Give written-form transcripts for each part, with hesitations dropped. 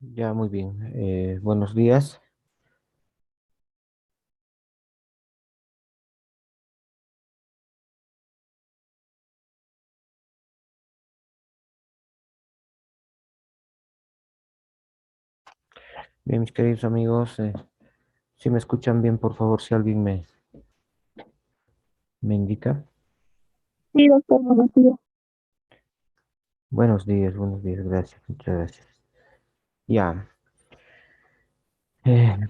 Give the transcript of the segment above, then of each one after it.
Ya, muy bien. Buenos días. Bien, mis queridos amigos, si me escuchan bien, por favor, si alguien me indica. Sí, doctor, buenos días. Buenos días, gracias, muchas gracias. Ya,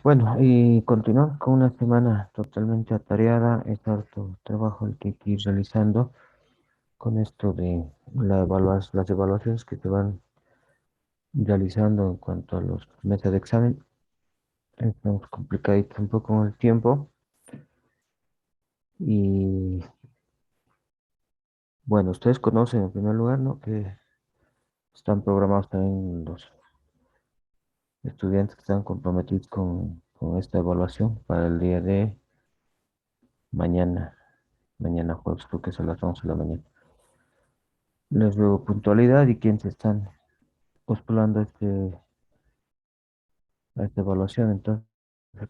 bueno, y continuamos con una semana totalmente atareada, es harto trabajo el que hay que ir realizando con esto de las evaluaciones que se van realizando en cuanto a los meses de examen. Estamos complicaditos un poco con el tiempo y bueno, ustedes conocen en primer lugar, ¿no? Que están programados también los estudiantes que están comprometidos con esta evaluación para el día de mañana, mañana jueves, creo que es a las 11 de la mañana. Les ruego puntualidad y quienes están postulando a esta evaluación, entonces,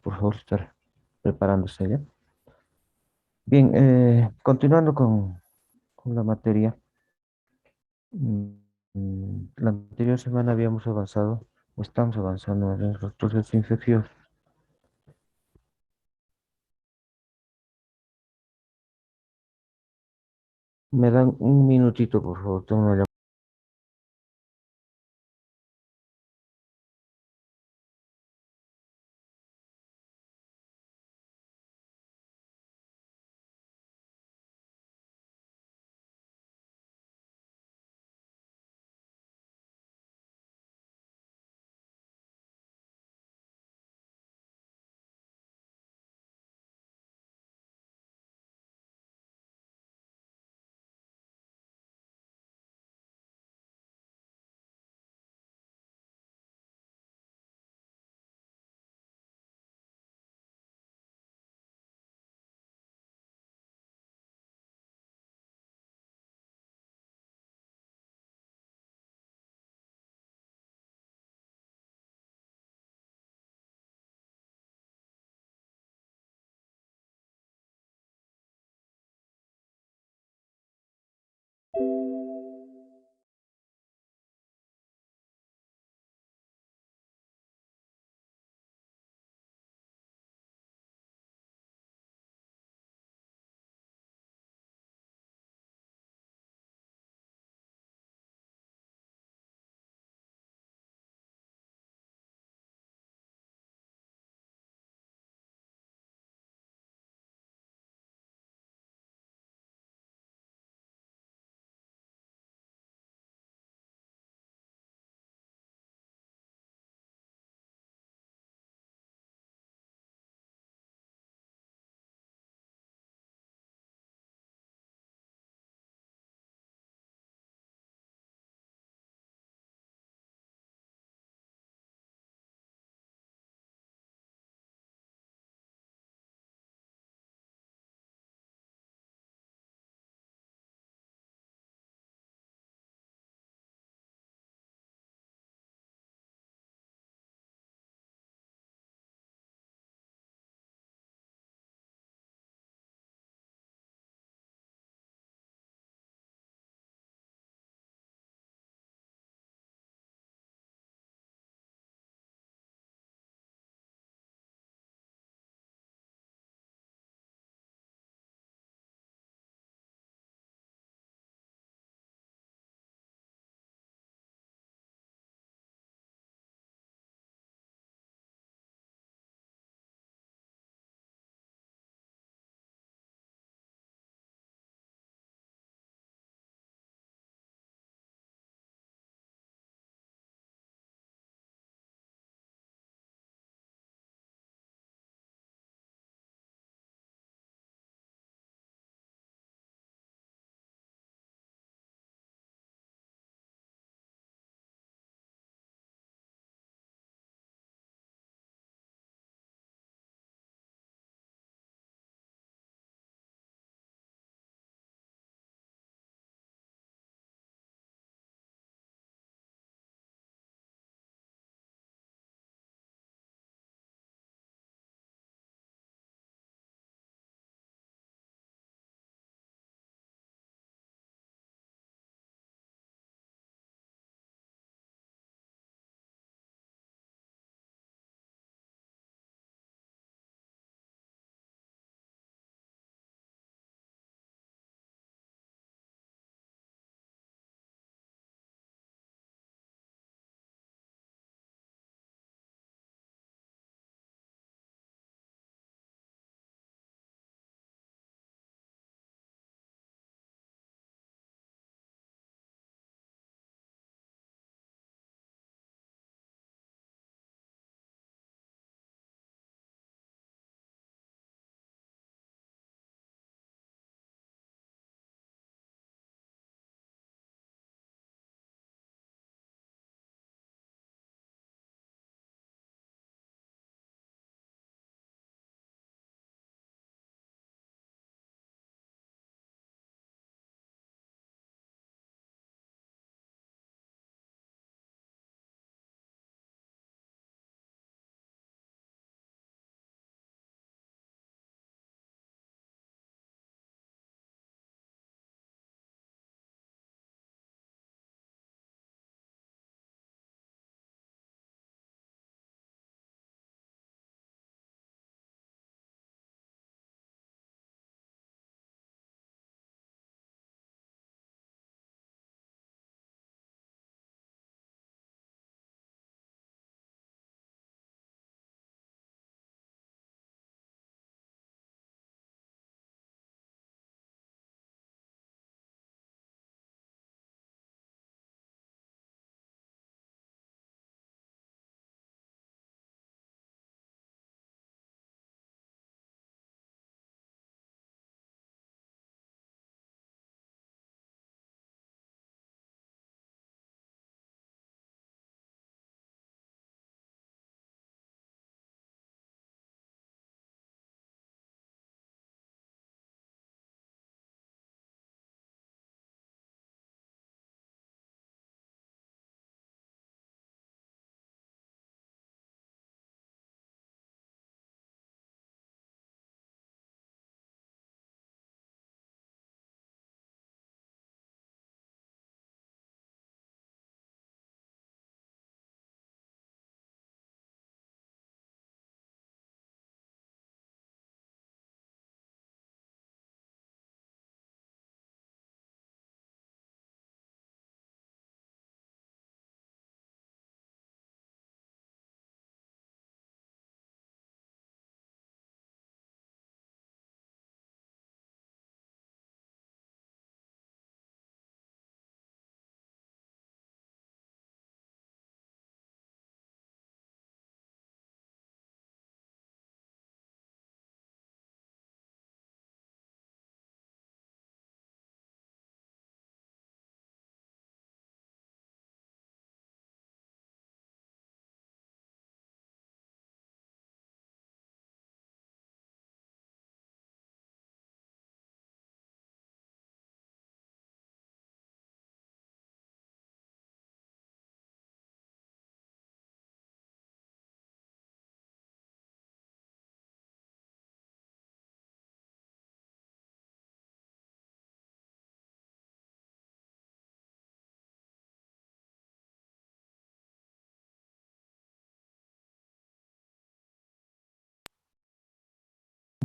por favor, estar preparándose ya. Bien, continuando con la materia, mm, la anterior semana habíamos avanzado, o estamos avanzando en los procesos infecciosos. Me dan un minutito, por favor, tengo una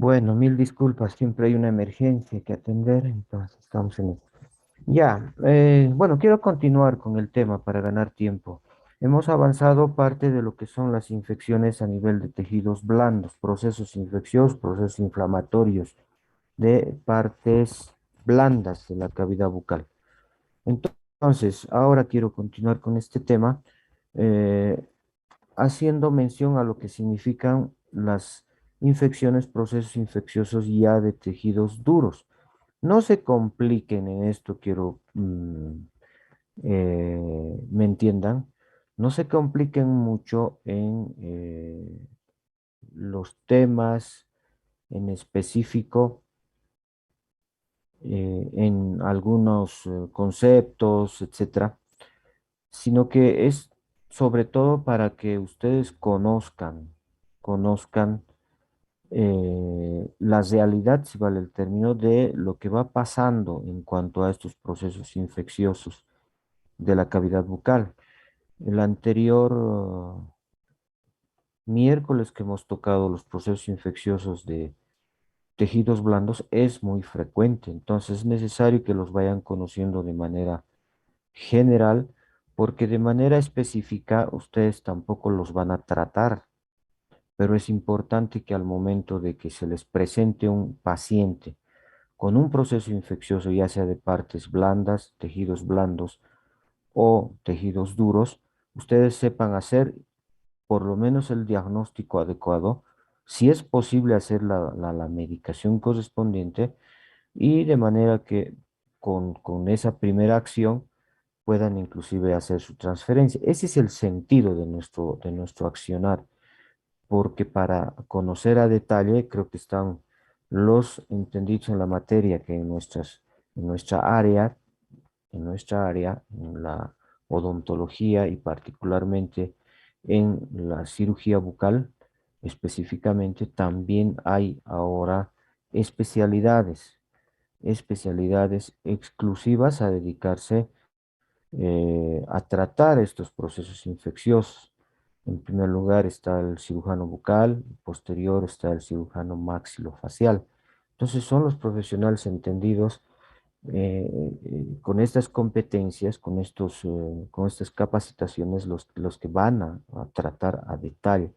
Bueno, mil disculpas, siempre hay una emergencia que atender, entonces estamos en eso. Ya, bueno, quiero continuar con el tema para ganar tiempo. Hemos avanzado parte de lo que son las infecciones a nivel de tejidos blandos, procesos infecciosos, procesos inflamatorios de partes blandas de la cavidad bucal. Entonces, ahora quiero continuar con este tema, eh, haciendo mención a lo que significan las infecciones, procesos infecciosos ya de tejidos duros. No se compliquen en esto, quiero me entiendan, no se compliquen mucho en los temas en específico, en algunos conceptos, etcétera, sino que es sobre todo para que ustedes conozcan la realidad, si vale el término, de lo que va pasando en cuanto a estos procesos infecciosos de la cavidad bucal. El anterior miércoles que hemos tocado los procesos infecciosos de tejidos blandos es muy frecuente, entonces es necesario que los vayan conociendo de manera general, porque de manera específica ustedes tampoco los van a tratar, pero es importante que al momento de que se les presente un paciente con un proceso infeccioso, ya sea de partes blandas, tejidos blandos o tejidos duros, ustedes sepan hacer por lo menos el diagnóstico adecuado, si es posible hacer la medicación correspondiente y de manera que con esa primera acción puedan inclusive hacer su transferencia. Ese es el sentido de nuestro accionar, porque para conocer a detalle creo que están los entendidos en la materia que en nuestra área en la odontología y particularmente en la cirugía bucal, específicamente, también hay ahora especialidades, especialidades exclusivas a dedicarse a tratar estos procesos infecciosos. En primer lugar está el cirujano bucal, posterior está el cirujano maxilofacial. Entonces son los profesionales entendidos con estas competencias, con estas capacitaciones, los que van a tratar a detalle.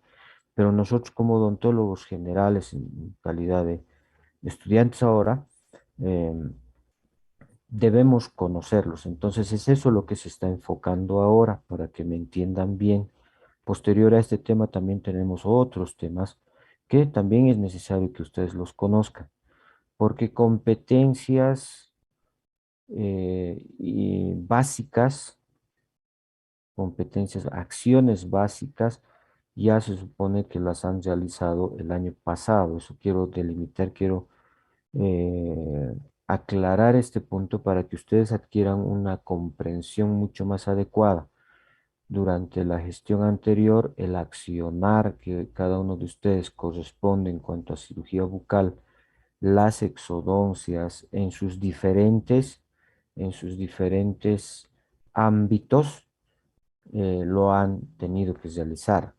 Pero nosotros como odontólogos generales, en calidad de estudiantes ahora, eh, debemos conocerlos. Entonces es eso lo que se está enfocando ahora, para que me entiendan bien. Posterior a este tema también tenemos otros temas que también es necesario que ustedes los conozcan, porque competencias y básicas, competencias, acciones básicas, ya se supone que las han realizado el año pasado. Eso quiero delimitar, quiero eh, aclarar este punto para que ustedes adquieran una comprensión mucho más adecuada. Durante la gestión anterior, el accionar que cada uno de ustedes corresponde en cuanto a cirugía bucal, las exodoncias en sus diferentes ámbitos, lo han tenido que realizar.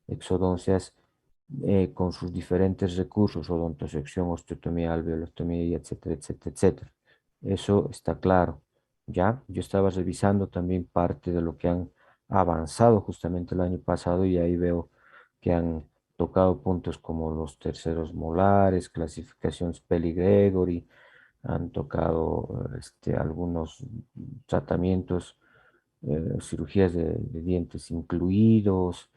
Exodoncias con sus diferentes recursos, odontosección, osteotomía, alveolostomía, y etcétera, etcétera, etcétera. Eso está claro. Ya, yo estaba revisando también parte de lo que han avanzado justamente el año pasado y ahí veo que han tocado puntos como los terceros molares, clasificación Spelling-Gregory, han tocado algunos tratamientos, cirugías de dientes incluidos.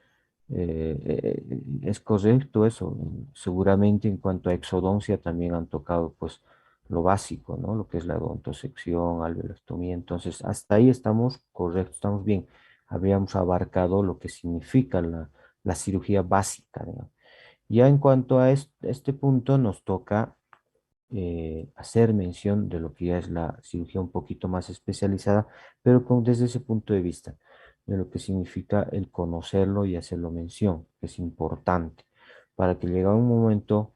Es correcto eso. Seguramente en cuanto a exodoncia también han tocado pues lo básico, ¿no? Lo que es la odontosección, alveolostomía. Entonces, hasta ahí estamos correctos, estamos bien. Habíamos abarcado lo que significa la cirugía básica, digamos. Ya en cuanto a este punto, nos toca hacer mención de lo que ya es la cirugía un poquito más especializada, pero desde ese punto de vista, de lo que significa el conocerlo y hacerlo mención, que es importante, para que llegue a un momento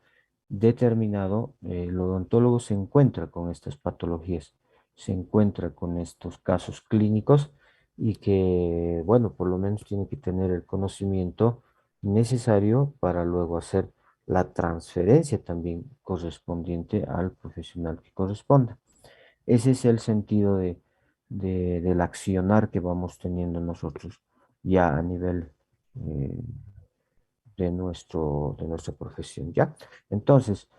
determinado, el odontólogo se encuentra con estas patologías, se encuentra con estos casos clínicos y que, bueno, por lo menos tiene que tener el conocimiento necesario para luego hacer la transferencia también correspondiente al profesional que corresponda. Ese es el sentido del accionar que vamos teniendo nosotros ya a nivel eh, de nuestra profesión, ¿ya? Entonces,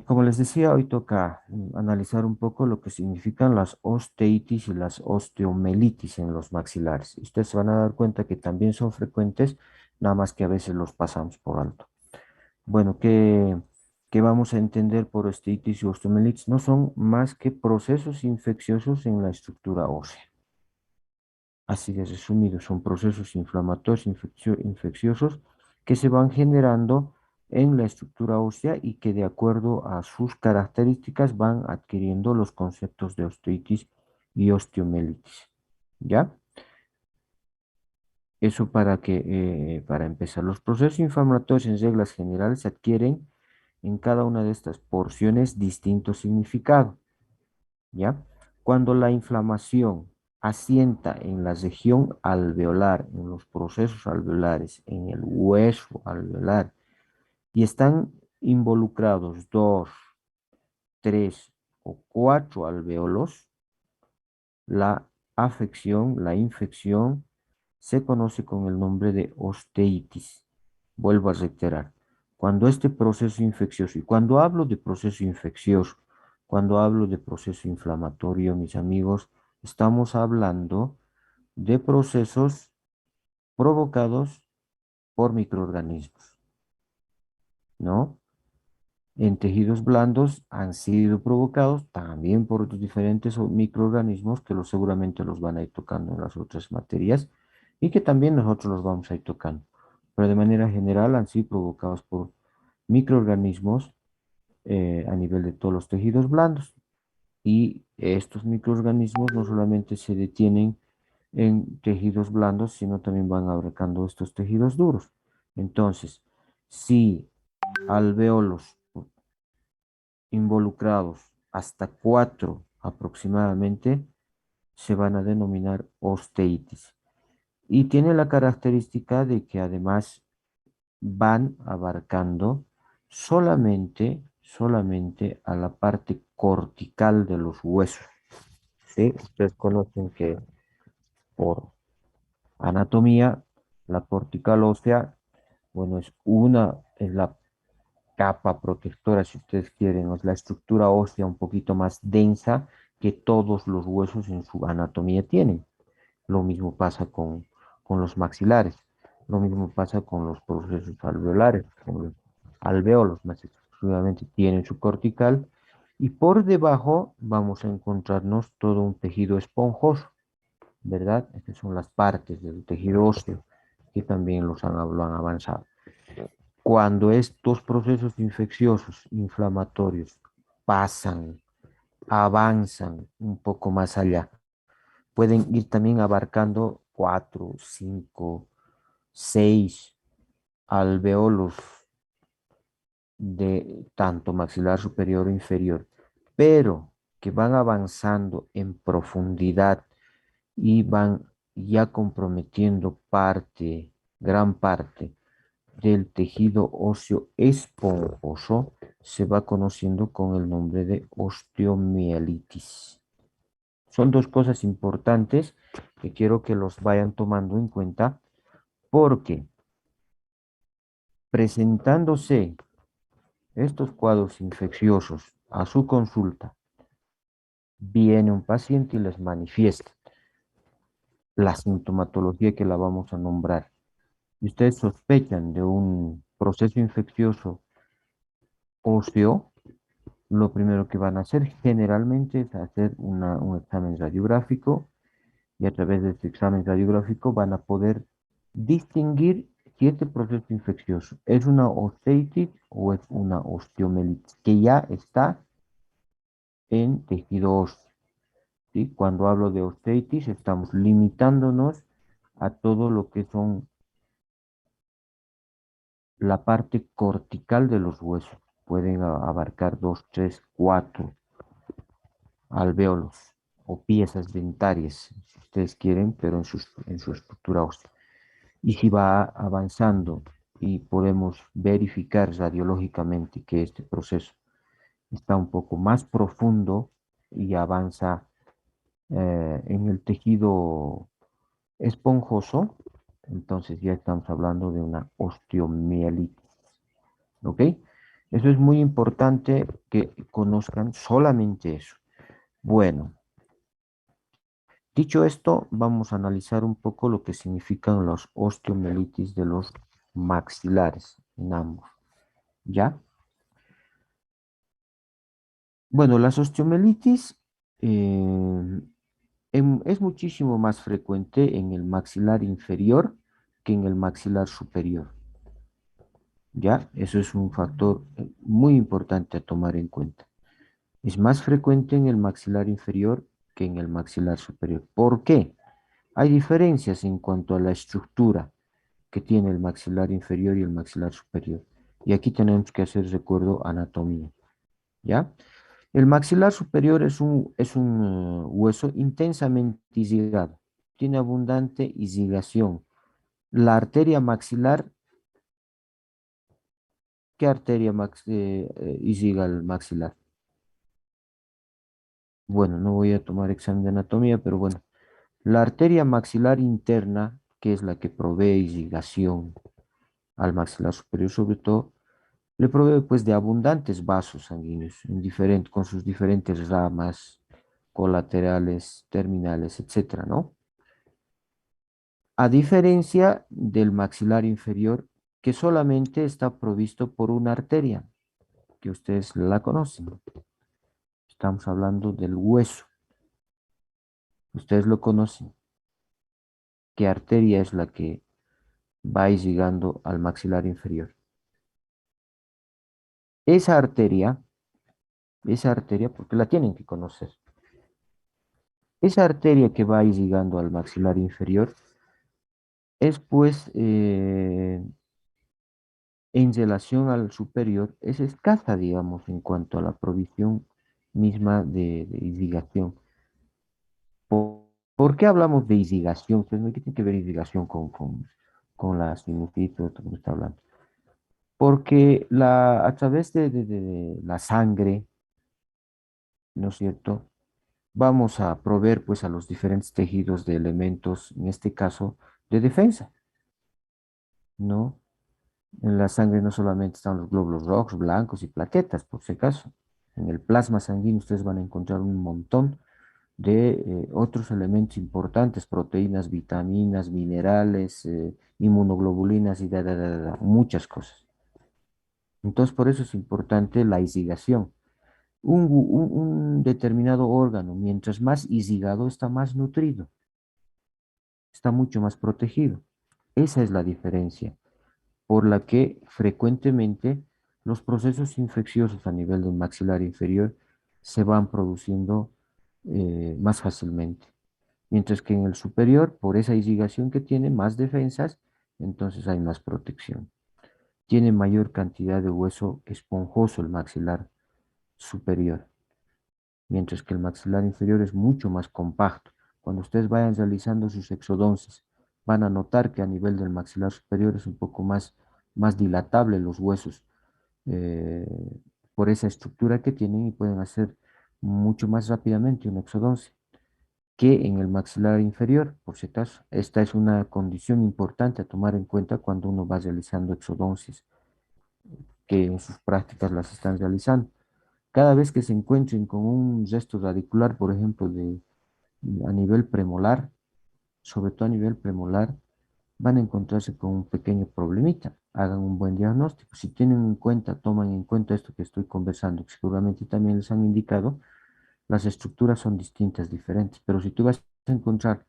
como les decía, hoy toca analizar un poco lo que significan las osteitis y las osteomelitis en los maxilares. Ustedes se van a dar cuenta que también son frecuentes, nada más que a veces los pasamos por alto. Bueno, ¿qué vamos a entender por osteitis y osteomelitis? No son más que procesos infecciosos en la estructura ósea. Así de resumido, son procesos inflamatorios infecciosos que se van generando en la estructura ósea y que de acuerdo a sus características van adquiriendo los conceptos de osteitis y osteomelitis. ¿Ya? Eso para empezar, los procesos inflamatorios en reglas generales adquieren en cada una de estas porciones distinto significado. ¿Ya? Cuando la inflamación asienta en la región alveolar, en los procesos alveolares, en el hueso alveolar, y están involucrados dos, tres o cuatro alvéolos, la afección, la infección, se conoce con el nombre de osteitis. Vuelvo a reiterar, cuando este proceso infeccioso, y cuando hablo de proceso infeccioso, cuando hablo de proceso inflamatorio, mis amigos, estamos hablando de procesos provocados por microorganismos, ¿no? En tejidos blandos han sido provocados también por otros diferentes microorganismos que seguramente los van a ir tocando en las otras materias y que también nosotros los vamos a ir tocando. Pero de manera general han sido provocados por microorganismos a nivel de todos los tejidos blandos. Y estos microorganismos no solamente se detienen en tejidos blandos, sino también van abarcando estos tejidos duros. Entonces, si alvéolos involucrados, hasta cuatro aproximadamente, se van a denominar osteitis. Y tiene la característica de que además van abarcando solamente a la parte cortical de los huesos. ¿Sí? Ustedes conocen que por anatomía, la cortical ósea, bueno, es la capa protectora, si ustedes quieren, es la estructura ósea un poquito más densa que todos los huesos en su anatomía tienen. Lo mismo pasa con los maxilares, lo mismo pasa con los procesos alveolares, con los alveolos más exclusivamente tienen su cortical y por debajo vamos a encontrarnos todo un tejido esponjoso, ¿verdad? Estas son las partes del tejido óseo que también lo han avanzado. Cuando estos procesos infecciosos, inflamatorios, pasan, avanzan un poco más allá, pueden ir también abarcando 4, 5, 6 alveolos de tanto maxilar superior o inferior, pero que van avanzando en profundidad y van ya comprometiendo gran parte del tejido óseo esponjoso, se va conociendo con el nombre de osteomielitis. Son dos cosas importantes que quiero que los vayan tomando en cuenta porque presentándose estos cuadros infecciosos a su consulta, viene un paciente y les manifiesta la sintomatología que la vamos a nombrar. Y ustedes sospechan de un proceso infeccioso óseo, lo primero que van a hacer generalmente es hacer un examen radiográfico y a través de este examen radiográfico van a poder distinguir si este proceso infeccioso es una osteitis o es una osteomelitis, que ya está en tejido óseo. ¿Sí? Cuando hablo de osteitis, estamos limitándonos a todo lo que son la parte cortical de los huesos. Pueden abarcar 2, 3, 4 alvéolos o piezas dentarias, si ustedes quieren, pero en su estructura ósea. Y si va avanzando y podemos verificar radiológicamente que este proceso está un poco más profundo y avanza en el tejido esponjoso, entonces ya estamos hablando de una osteomielitis, ¿ok? Eso es muy importante que conozcan solamente eso. Bueno, dicho esto, vamos a analizar un poco lo que significan los osteomielitis de los maxilares en ambos, ¿ya? Bueno, las osteomielitis es muchísimo más frecuente en el maxilar inferior que en el maxilar superior, ¿ya? Eso es un factor muy importante a tomar en cuenta. Es más frecuente en el maxilar inferior que en el maxilar superior. ¿Por qué? Hay diferencias en cuanto a la estructura que tiene el maxilar inferior y el maxilar superior. Y aquí tenemos que hacer recuerdo anatomía, ¿ya? El maxilar superior es un hueso intensamente isigado, tiene abundante isigación. La arteria maxilar, ¿qué arteria isiga el maxilar? Bueno, no voy a tomar examen de anatomía, pero bueno, la arteria maxilar interna, que es la que provee irrigación al maxilar superior, sobre todo, le provee pues de abundantes vasos sanguíneos con sus diferentes ramas, colaterales, terminales, etcétera, ¿no? A diferencia del maxilar inferior, que solamente está provisto por una arteria, que ustedes la conocen. Estamos hablando del hueso. Ustedes lo conocen. ¿Qué arteria es la que va llegando al maxilar inferior? Esa arteria, porque la tienen que conocer. Esa arteria que va llegando al maxilar inferior es pues, en relación al superior, es escasa, digamos, en cuanto a la provisión misma de irrigación. ¿Por qué hablamos de irrigación? Pues, ¿qué tiene que ver irrigación con la sinusitis, todo esto que me está hablando? Porque a través de la sangre, ¿no es cierto? Vamos a proveer pues a los diferentes tejidos de elementos, en este caso, de defensa, ¿no? En la sangre no solamente están los glóbulos rojos, blancos y plaquetas, por si acaso. En el plasma sanguíneo ustedes van a encontrar un montón de otros elementos importantes, proteínas, vitaminas, minerales, inmunoglobulinas y muchas cosas. Entonces, por eso es importante la irrigación. Un determinado órgano, mientras más irrigado, está más nutrido, está mucho más protegido. Esa es la diferencia por la que frecuentemente los procesos infecciosos a nivel del maxilar inferior se van produciendo más fácilmente. Mientras que en el superior, por esa irrigación que tiene más defensas, entonces hay más protección. Tiene mayor cantidad de hueso esponjoso el maxilar superior, mientras que el maxilar inferior es mucho más compacto. Cuando ustedes vayan realizando sus exodoncias, van a notar que a nivel del maxilar superior es un poco más dilatable los huesos eh, por esa estructura que tienen y pueden hacer mucho más rápidamente una exodoncia que en el maxilar inferior, por si acaso. Esta es una condición importante a tomar en cuenta cuando uno va realizando exodoncias, que en sus prácticas las están realizando. Cada vez que se encuentren con un resto radicular, por ejemplo, a nivel premolar, sobre todo a nivel premolar, van a encontrarse con un pequeño problemita. Hagan un buen diagnóstico. Si tienen en cuenta, toman en cuenta esto que estoy conversando, que seguramente también les han indicado, las estructuras son distintas, diferentes, pero si tú vas a encontrar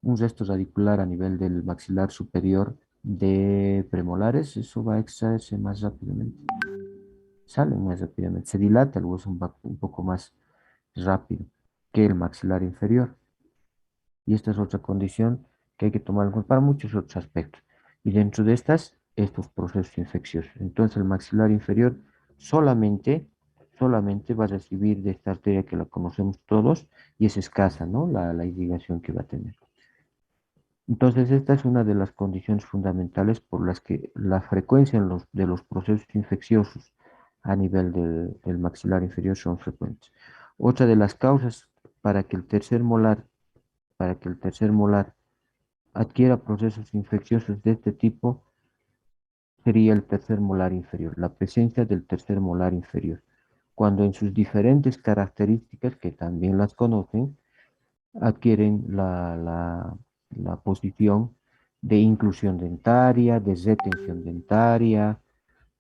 un resto radicular a nivel del maxilar superior de premolares, eso va a extraerse más rápidamente, salen más rápidamente, se dilata el hueso un poco más rápido que el maxilar inferior. Y esta es otra condición que hay que tomar en cuenta para muchos otros aspectos. Y dentro de estos procesos infecciosos. Entonces el maxilar inferior solamente va a recibir de esta arteria que la conocemos todos y es escasa, ¿no? La irrigación que va a tener. Entonces, esta es una de las condiciones fundamentales por las que la frecuencia de los procesos infecciosos a nivel del maxilar inferior son frecuentes. Otra de las causas para que el tercer molar, para que el tercer molar adquiera procesos infecciosos de este tipo sería el tercer molar inferior, la presencia del tercer molar inferior, cuando en sus diferentes características, que también las conocen, adquieren la posición de inclusión dentaria, de retención dentaria,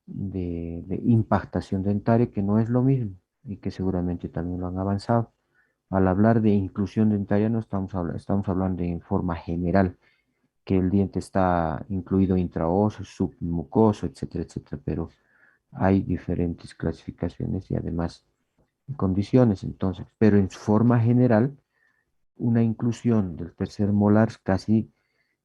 de impactación dentaria, que no es lo mismo y que seguramente también lo han avanzado. Al hablar de inclusión dentaria no estamos hablando en forma general, que el diente está incluido intraóseo, submucoso, etcétera, etcétera, pero hay diferentes clasificaciones y además condiciones, entonces, pero en forma general, una inclusión del tercer molar casi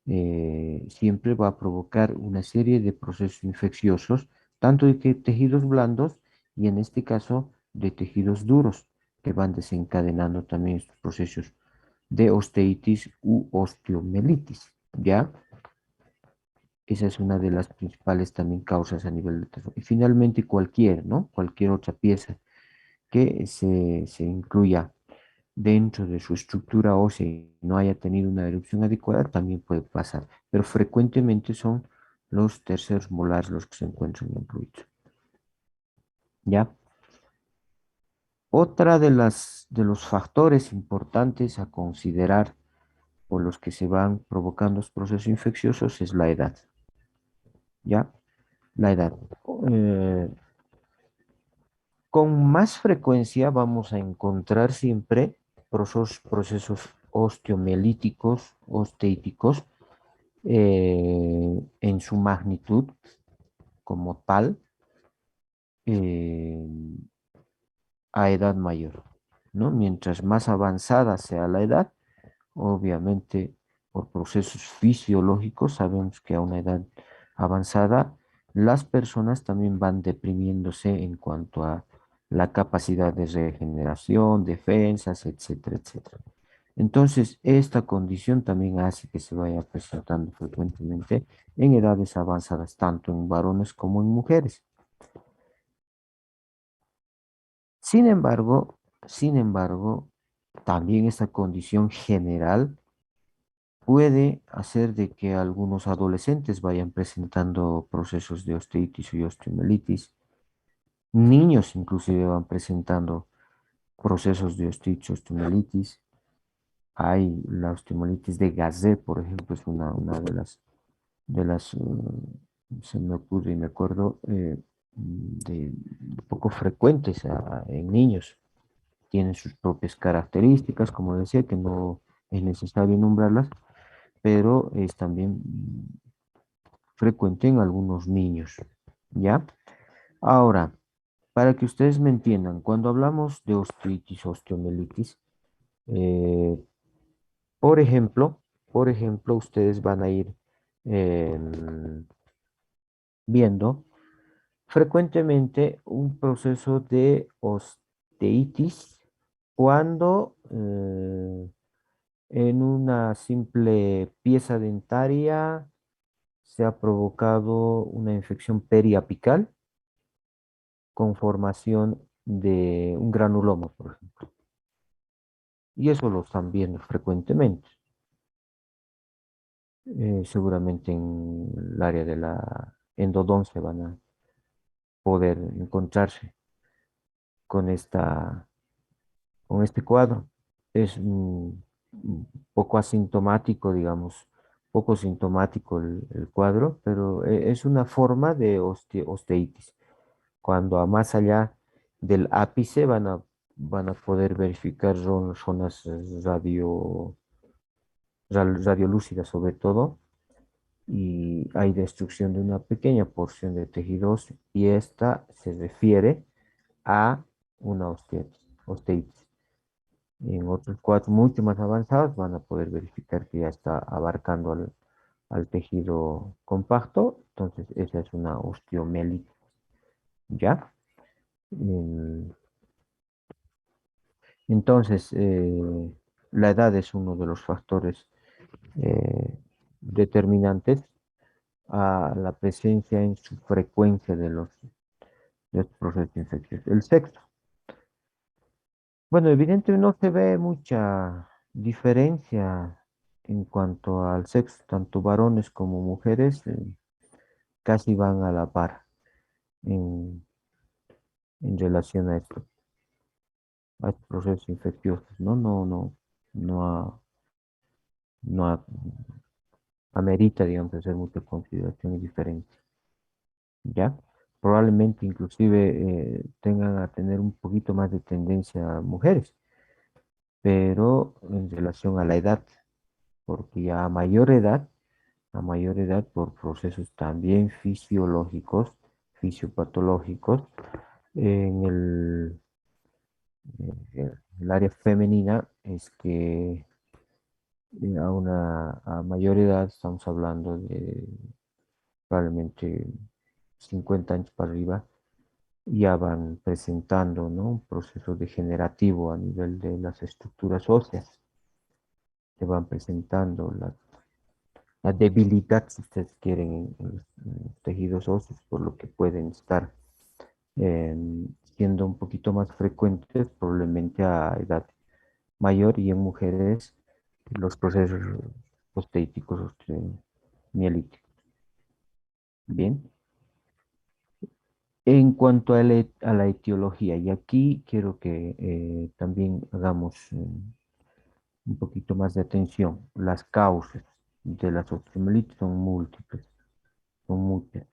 siempre va a provocar una serie de procesos infecciosos, tanto de tejidos blandos y en este caso de tejidos duros, que van desencadenando también estos procesos de osteitis u osteomelitis, ¿ya? Esa es una de las principales también causas a nivel de tejido. Y finalmente cualquier, ¿no? Cualquier otra pieza que se incluya dentro de su estructura ósea y no haya tenido una erupción adecuada, también puede pasar, pero frecuentemente son los terceros molares los que se encuentran incluidos. ¿Ya? Otra de los factores importantes a considerar por los que se van provocando los procesos infecciosos es la edad. ¿Ya? La edad. Eh, con más frecuencia vamos a encontrar siempre procesos osteomielíticos, osteíticos, en su magnitud como tal eh, a edad mayor, ¿no? Mientras más avanzada sea la edad, obviamente por procesos fisiológicos sabemos que a una edad avanzada las personas también van deprimiéndose en cuanto a la capacidad de regeneración, defensas, etcétera, etcétera. Entonces, esta condición también hace que se vaya presentando frecuentemente en edades avanzadas, tanto en varones como en mujeres. Sin embargo, también esta condición general puede hacer de que algunos adolescentes vayan presentando procesos de osteitis y osteomelitis. Niños inclusive van presentando procesos de osteitis y osteomelitis. Hay la osteomelitis de Gazé, por ejemplo, es una se me ocurre y me acuerdo, de poco frecuentes en niños. Tienen sus propias características, como decía, que no es necesario nombrarlas, pero es también frecuente en algunos niños, ¿ya? Ahora, para que ustedes me entiendan, cuando hablamos de osteoitis, osteomelitis, eh, por ejemplo, ustedes van a ir viendo frecuentemente un proceso de osteitis cuando en una simple pieza dentaria se ha provocado una infección periapical con formación de un granuloma, por ejemplo. Y eso lo están viendo frecuentemente. Seguramente en el área de la endodoncia van a poder encontrarse con con este cuadro. Es un poco asintomático, digamos, poco sintomático el cuadro, pero es una forma de osteitis. Cuando a más allá del ápice van a poder verificar zonas radiolúcidas sobre todo, y hay destrucción de una pequeña porción de tejido óseo, y esta se refiere a una osteitis. En otros cuadros mucho más avanzados van a poder verificar que ya está abarcando al tejido compacto, entonces esa es una osteomielitis, ¿ya? Em, Entonces, la edad es uno de los factores determinantes a la presencia en su frecuencia de los procesos infecciosos. El sexo. Bueno, evidentemente no se ve mucha diferencia en cuanto al sexo, tanto varones como mujeres casi van a la par en, en relación a estos procesos infecciosos, ¿no? No, no amerita, digamos, hacer mucha consideración y diferencia, ¿ya? Probablemente inclusive tengan a tener un poquito más de tendencia a mujeres, pero en relación a la edad, porque ya a mayor edad por procesos también fisiológicos, fisiopatológicos, en el área femenina es que a mayor edad, estamos hablando de probablemente 50 años para arriba, ya van presentando, ¿no? Un proceso degenerativo a nivel de las estructuras óseas, se van presentando la debilidad, si ustedes quieren, en los tejidos óseos, por lo que pueden estar eh, siendo un poquito más frecuentes, probablemente a edad mayor y en mujeres los procesos postéticos mielíticos. Bien. En cuanto a la etiología, y aquí quiero que también hagamos un poquito más de atención. Las causas de las osteomielitis son múltiples, son muchas.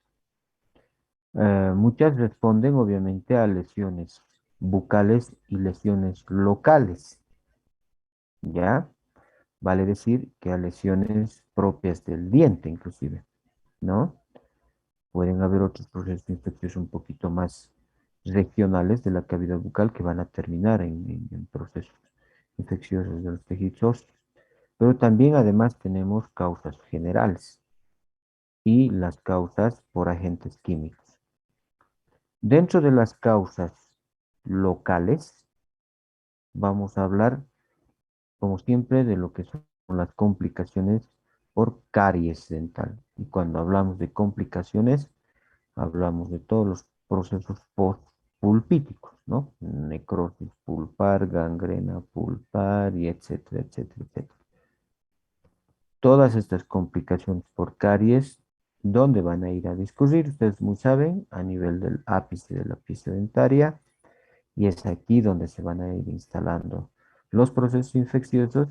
Muchas responden obviamente a lesiones bucales y lesiones locales, ¿ya? Vale decir que a lesiones propias del diente inclusive, ¿no? Pueden haber otros procesos infecciosos un poquito más regionales de la cavidad bucal que van a terminar en procesos infecciosos de los tejidos óseos. Pero también además tenemos causas generales y las causas por agentes químicos. Dentro de las causas locales, vamos a hablar, como siempre, de lo que son las complicaciones por caries dental. Y cuando hablamos de complicaciones, hablamos de todos los procesos postpulpíticos, ¿no? Necrosis pulpar, gangrena pulpar y etcétera, etcétera, etcétera. Todas estas complicaciones por caries, ¿dónde van a ir a discurrir? Ustedes muy saben, a nivel del ápice de la pieza dentaria, y es aquí donde se van a ir instalando los procesos infecciosos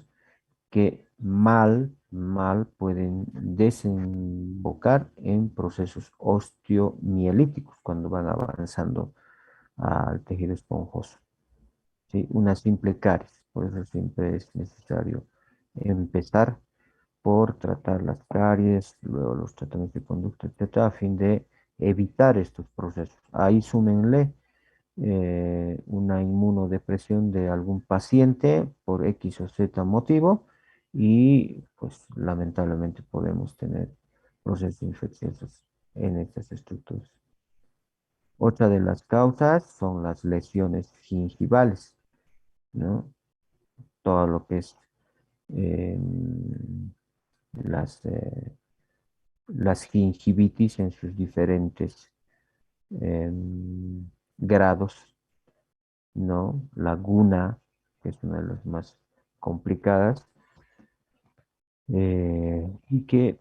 que mal pueden desembocar en procesos osteomielíticos cuando van avanzando al tejido esponjoso. ¿Sí? Una simple caries, por eso siempre es necesario empezar por tratar las caries, luego los tratamientos de conducta, etcétera, a fin de evitar estos procesos. Ahí súmenle una inmunodepresión de algún paciente por X o Z motivo y pues lamentablemente podemos tener procesos infecciosos en estas estructuras. Otra de las causas son las lesiones gingivales, ¿no? Todo lo que es las, eh, las gingivitis en sus diferentes grados, ¿no? Laguna, que es una de las más complicadas, y que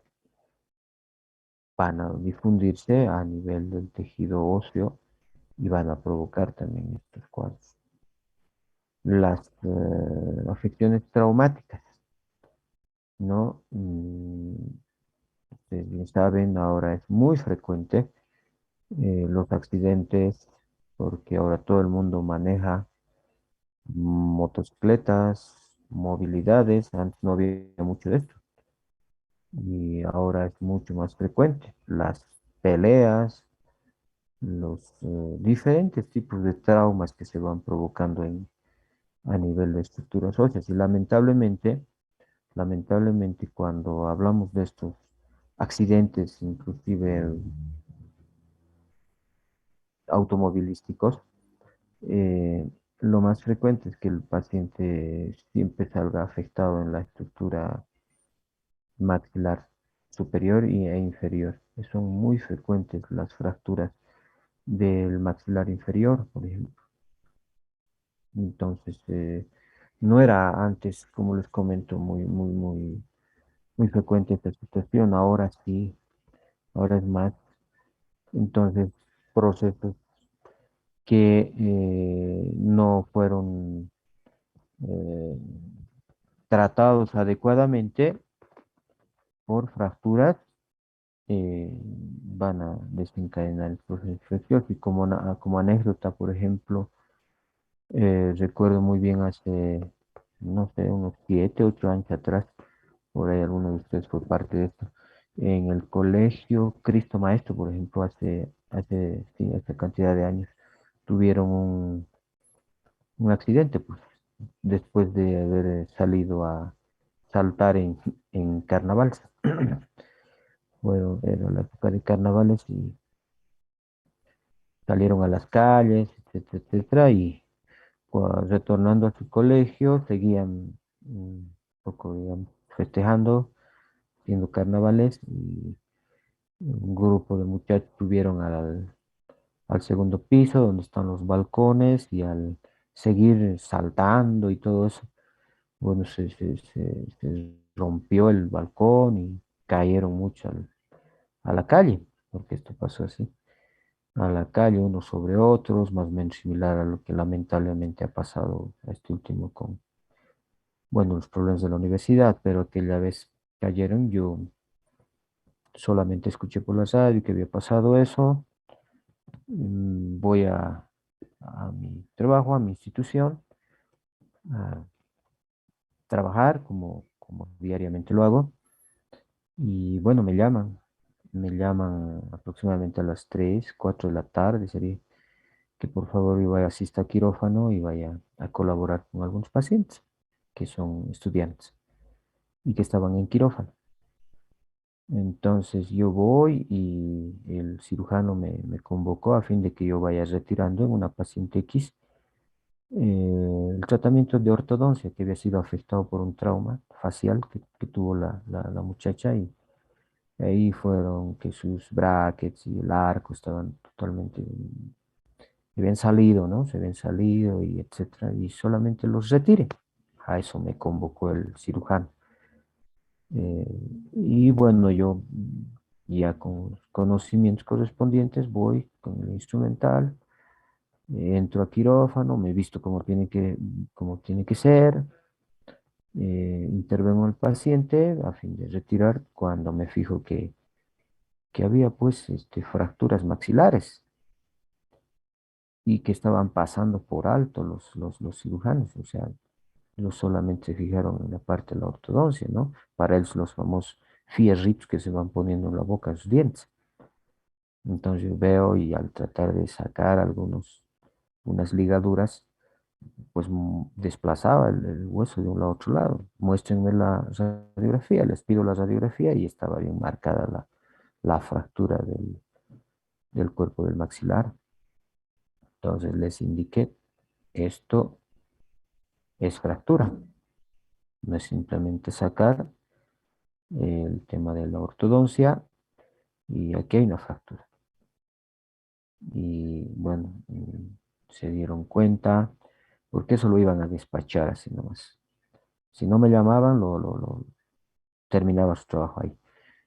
van a difundirse a nivel del tejido óseo y van a provocar también estos cuadros. Las afecciones traumáticas, ¿no? Ustedes bien saben, ahora es muy frecuente los accidentes porque ahora todo el mundo maneja motocicletas, movilidades, antes no había mucho de esto y ahora es mucho más frecuente. Las peleas, los diferentes tipos de traumas que se van provocando a nivel de estructuras óseas y lamentablemente cuando hablamos de estos accidentes, inclusive automovilísticos, lo más frecuente es que el paciente siempre salga afectado en la estructura maxilar, superior e inferior. Son muy frecuentes las fracturas del maxilar inferior, por ejemplo. Entonces, no era antes, como les comento, muy frecuente esta situación. Ahora sí, ahora es más. Entonces, procesos que no fueron eh, tratados adecuadamente por fracturas van a desencadenar el proceso infeccioso. Y como anécdota, por ejemplo, recuerdo muy bien hace, no sé, unos 7, 8 años atrás, por ahí alguno de ustedes fue parte de esto, en el colegio Cristo Maestro, por ejemplo, sí, hace cantidad de años, tuvieron un accidente, pues, después de haber salido a saltar en carnavales. Bueno, era la época de carnavales y salieron a las calles, etcétera, etcétera, y retornando a su colegio, seguían un poco, digamos, festejando, haciendo carnavales, y un grupo de muchachos subieron al segundo piso, donde están los balcones, y al seguir saltando y todo eso, bueno, se rompió el balcón y cayeron mucho a la calle, porque esto pasó así, a la calle, unos sobre otros, más o menos similar a lo que lamentablemente ha pasado a este último con, bueno, los problemas de la universidad, pero aquella vez cayeron, yo solamente escuché por la radio que había pasado eso. Voy a mi trabajo, a mi institución, a trabajar como diariamente lo hago, y bueno, me llaman aproximadamente a las 3 4 de la tarde, sería que por favor yo vaya asista a quirófano y vaya a colaborar con algunos pacientes que son estudiantes y que estaban en quirófano. Entonces yo voy y el cirujano me convocó a fin de que yo vaya retirando en una paciente X el tratamiento de ortodoncia que había sido afectado por un trauma facial que tuvo la muchacha, y ahí fueron que sus brackets y el arco estaban totalmente, se habían salido, ¿no? Se habían salido y etcétera, y solamente los retire. A eso me convocó el cirujano. Eh, y bueno, yo ya con los conocimientos correspondientes voy con el instrumental, entro a quirófano, me visto como tiene que ser, intervengo al paciente a fin de retirar cuando me fijo que había pues fracturas maxilares y que estaban pasando por alto los cirujanos, o sea, no solamente se fijaron en la parte de la ortodoncia, ¿no? Para ellos los famosos fierritos que se van poniendo en la boca de sus dientes. Entonces yo veo y al tratar de sacar unas ligaduras, pues desplazaba el hueso de un lado a otro lado. Muéstrenme la radiografía, les pido la radiografía y estaba bien marcada la fractura del cuerpo del maxilar. Entonces les indiqué, esto es fractura, no es simplemente sacar el tema de la ortodoncia, y aquí hay una fractura. Y bueno, se dieron cuenta, porque eso lo iban a despachar así nomás. Si no me llamaban, terminaba su trabajo ahí.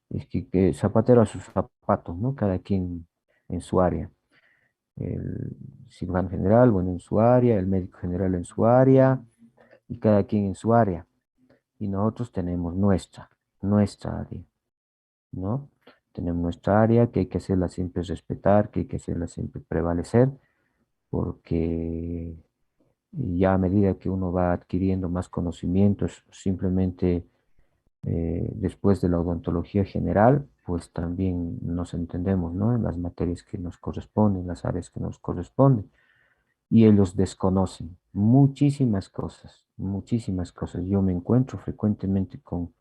Es que zapatero a sus zapatos, ¿no? Cada quien en su área. El cirujano general, bueno, en su área, el médico general en su área, y cada quien en su área. Y nosotros tenemos nuestra área, ¿no? Tenemos nuestra área que hay que hacerla siempre respetar, que hay que hacerla siempre prevalecer, porque ya a medida que uno va adquiriendo más conocimientos, simplemente después de la odontología general, pues también nos entendemos, ¿no? En las materias que nos corresponden, las áreas que nos corresponden. Y ellos desconocen muchísimas cosas, muchísimas cosas. Yo me encuentro frecuentemente con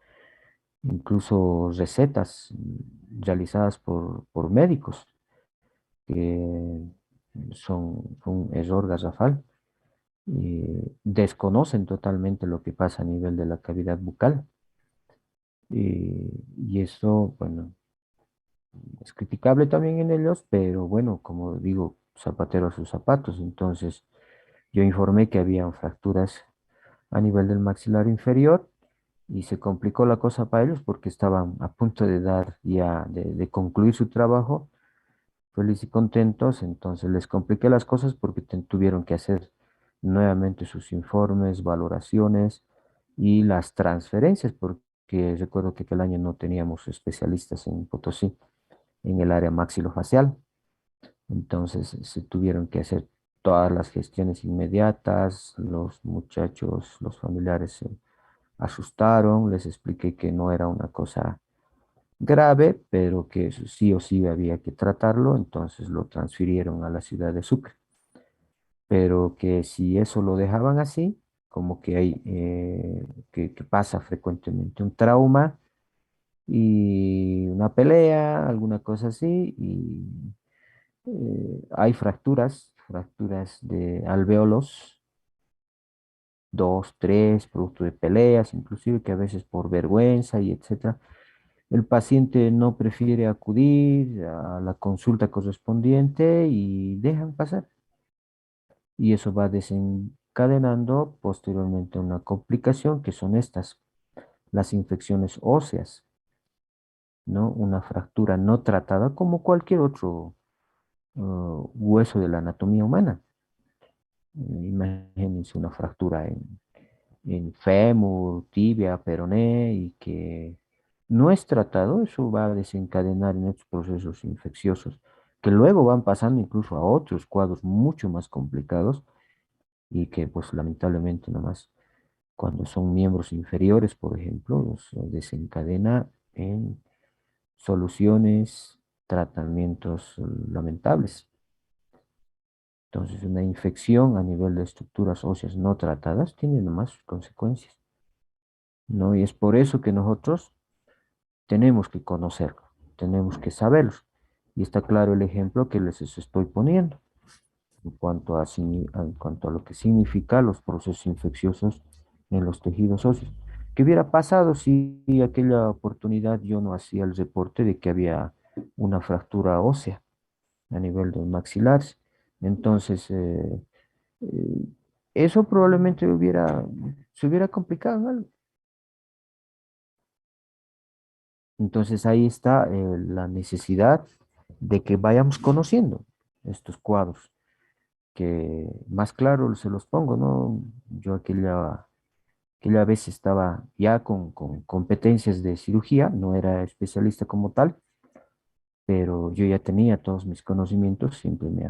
incluso recetas realizadas por médicos que son un error garrafal. Desconocen totalmente lo que pasa a nivel de la cavidad bucal. Y eso, bueno, es criticable también en ellos, pero bueno, como digo, zapatero a sus zapatos. Entonces, yo informé que habían fracturas a nivel del maxilar inferior y se complicó la cosa para ellos porque estaban a punto de dar ya, de concluir su trabajo, felices y contentos. Entonces les compliqué las cosas porque tuvieron que hacer nuevamente sus informes, valoraciones y las transferencias, porque recuerdo que aquel año no teníamos especialistas en Potosí en el área maxilofacial. Entonces se tuvieron que hacer todas las gestiones inmediatas, los muchachos, los familiares se asustaron, les expliqué que no era una cosa grave, pero que eso sí o sí había que tratarlo, entonces lo transfirieron a la ciudad de Sucre, pero que si eso lo dejaban así, como que hay, que pasa frecuentemente un trauma y una pelea, alguna cosa así, y hay fracturas de alvéolos, dos, tres, producto de peleas, inclusive que a veces por vergüenza y etcétera, el paciente no prefiere acudir a la consulta correspondiente y dejan pasar. Y eso va desencadenando posteriormente una complicación que son estas, las infecciones óseas, ¿no? Una fractura no tratada como cualquier otro hueso de la anatomía humana. Imagínense una fractura en fémur, tibia, peroné y que no es tratado, eso va a desencadenar en estos procesos infecciosos que luego van pasando incluso a otros cuadros mucho más complicados y que pues lamentablemente nomás cuando son miembros inferiores, por ejemplo, desencadena en soluciones, tratamientos lamentables. Entonces, una infección a nivel de estructuras óseas no tratadas tiene nomás sus consecuencias, ¿no? Y es por eso que nosotros tenemos que conocerlo, tenemos que saberlo. Y está claro el ejemplo que les estoy poniendo en cuanto a lo que significa los procesos infecciosos en los tejidos óseos. ¿Qué hubiera pasado si aquella oportunidad yo no hacía el reporte de que había una fractura ósea a nivel del maxilar? Entonces, eh, eso probablemente se hubiera complicado algo. Entonces ahí está la necesidad de que vayamos conociendo estos cuadros, que más claro se los pongo, ¿no? Yo aquella vez estaba ya con competencias de cirugía, no era especialista como tal, pero yo ya tenía todos mis conocimientos, siempre me,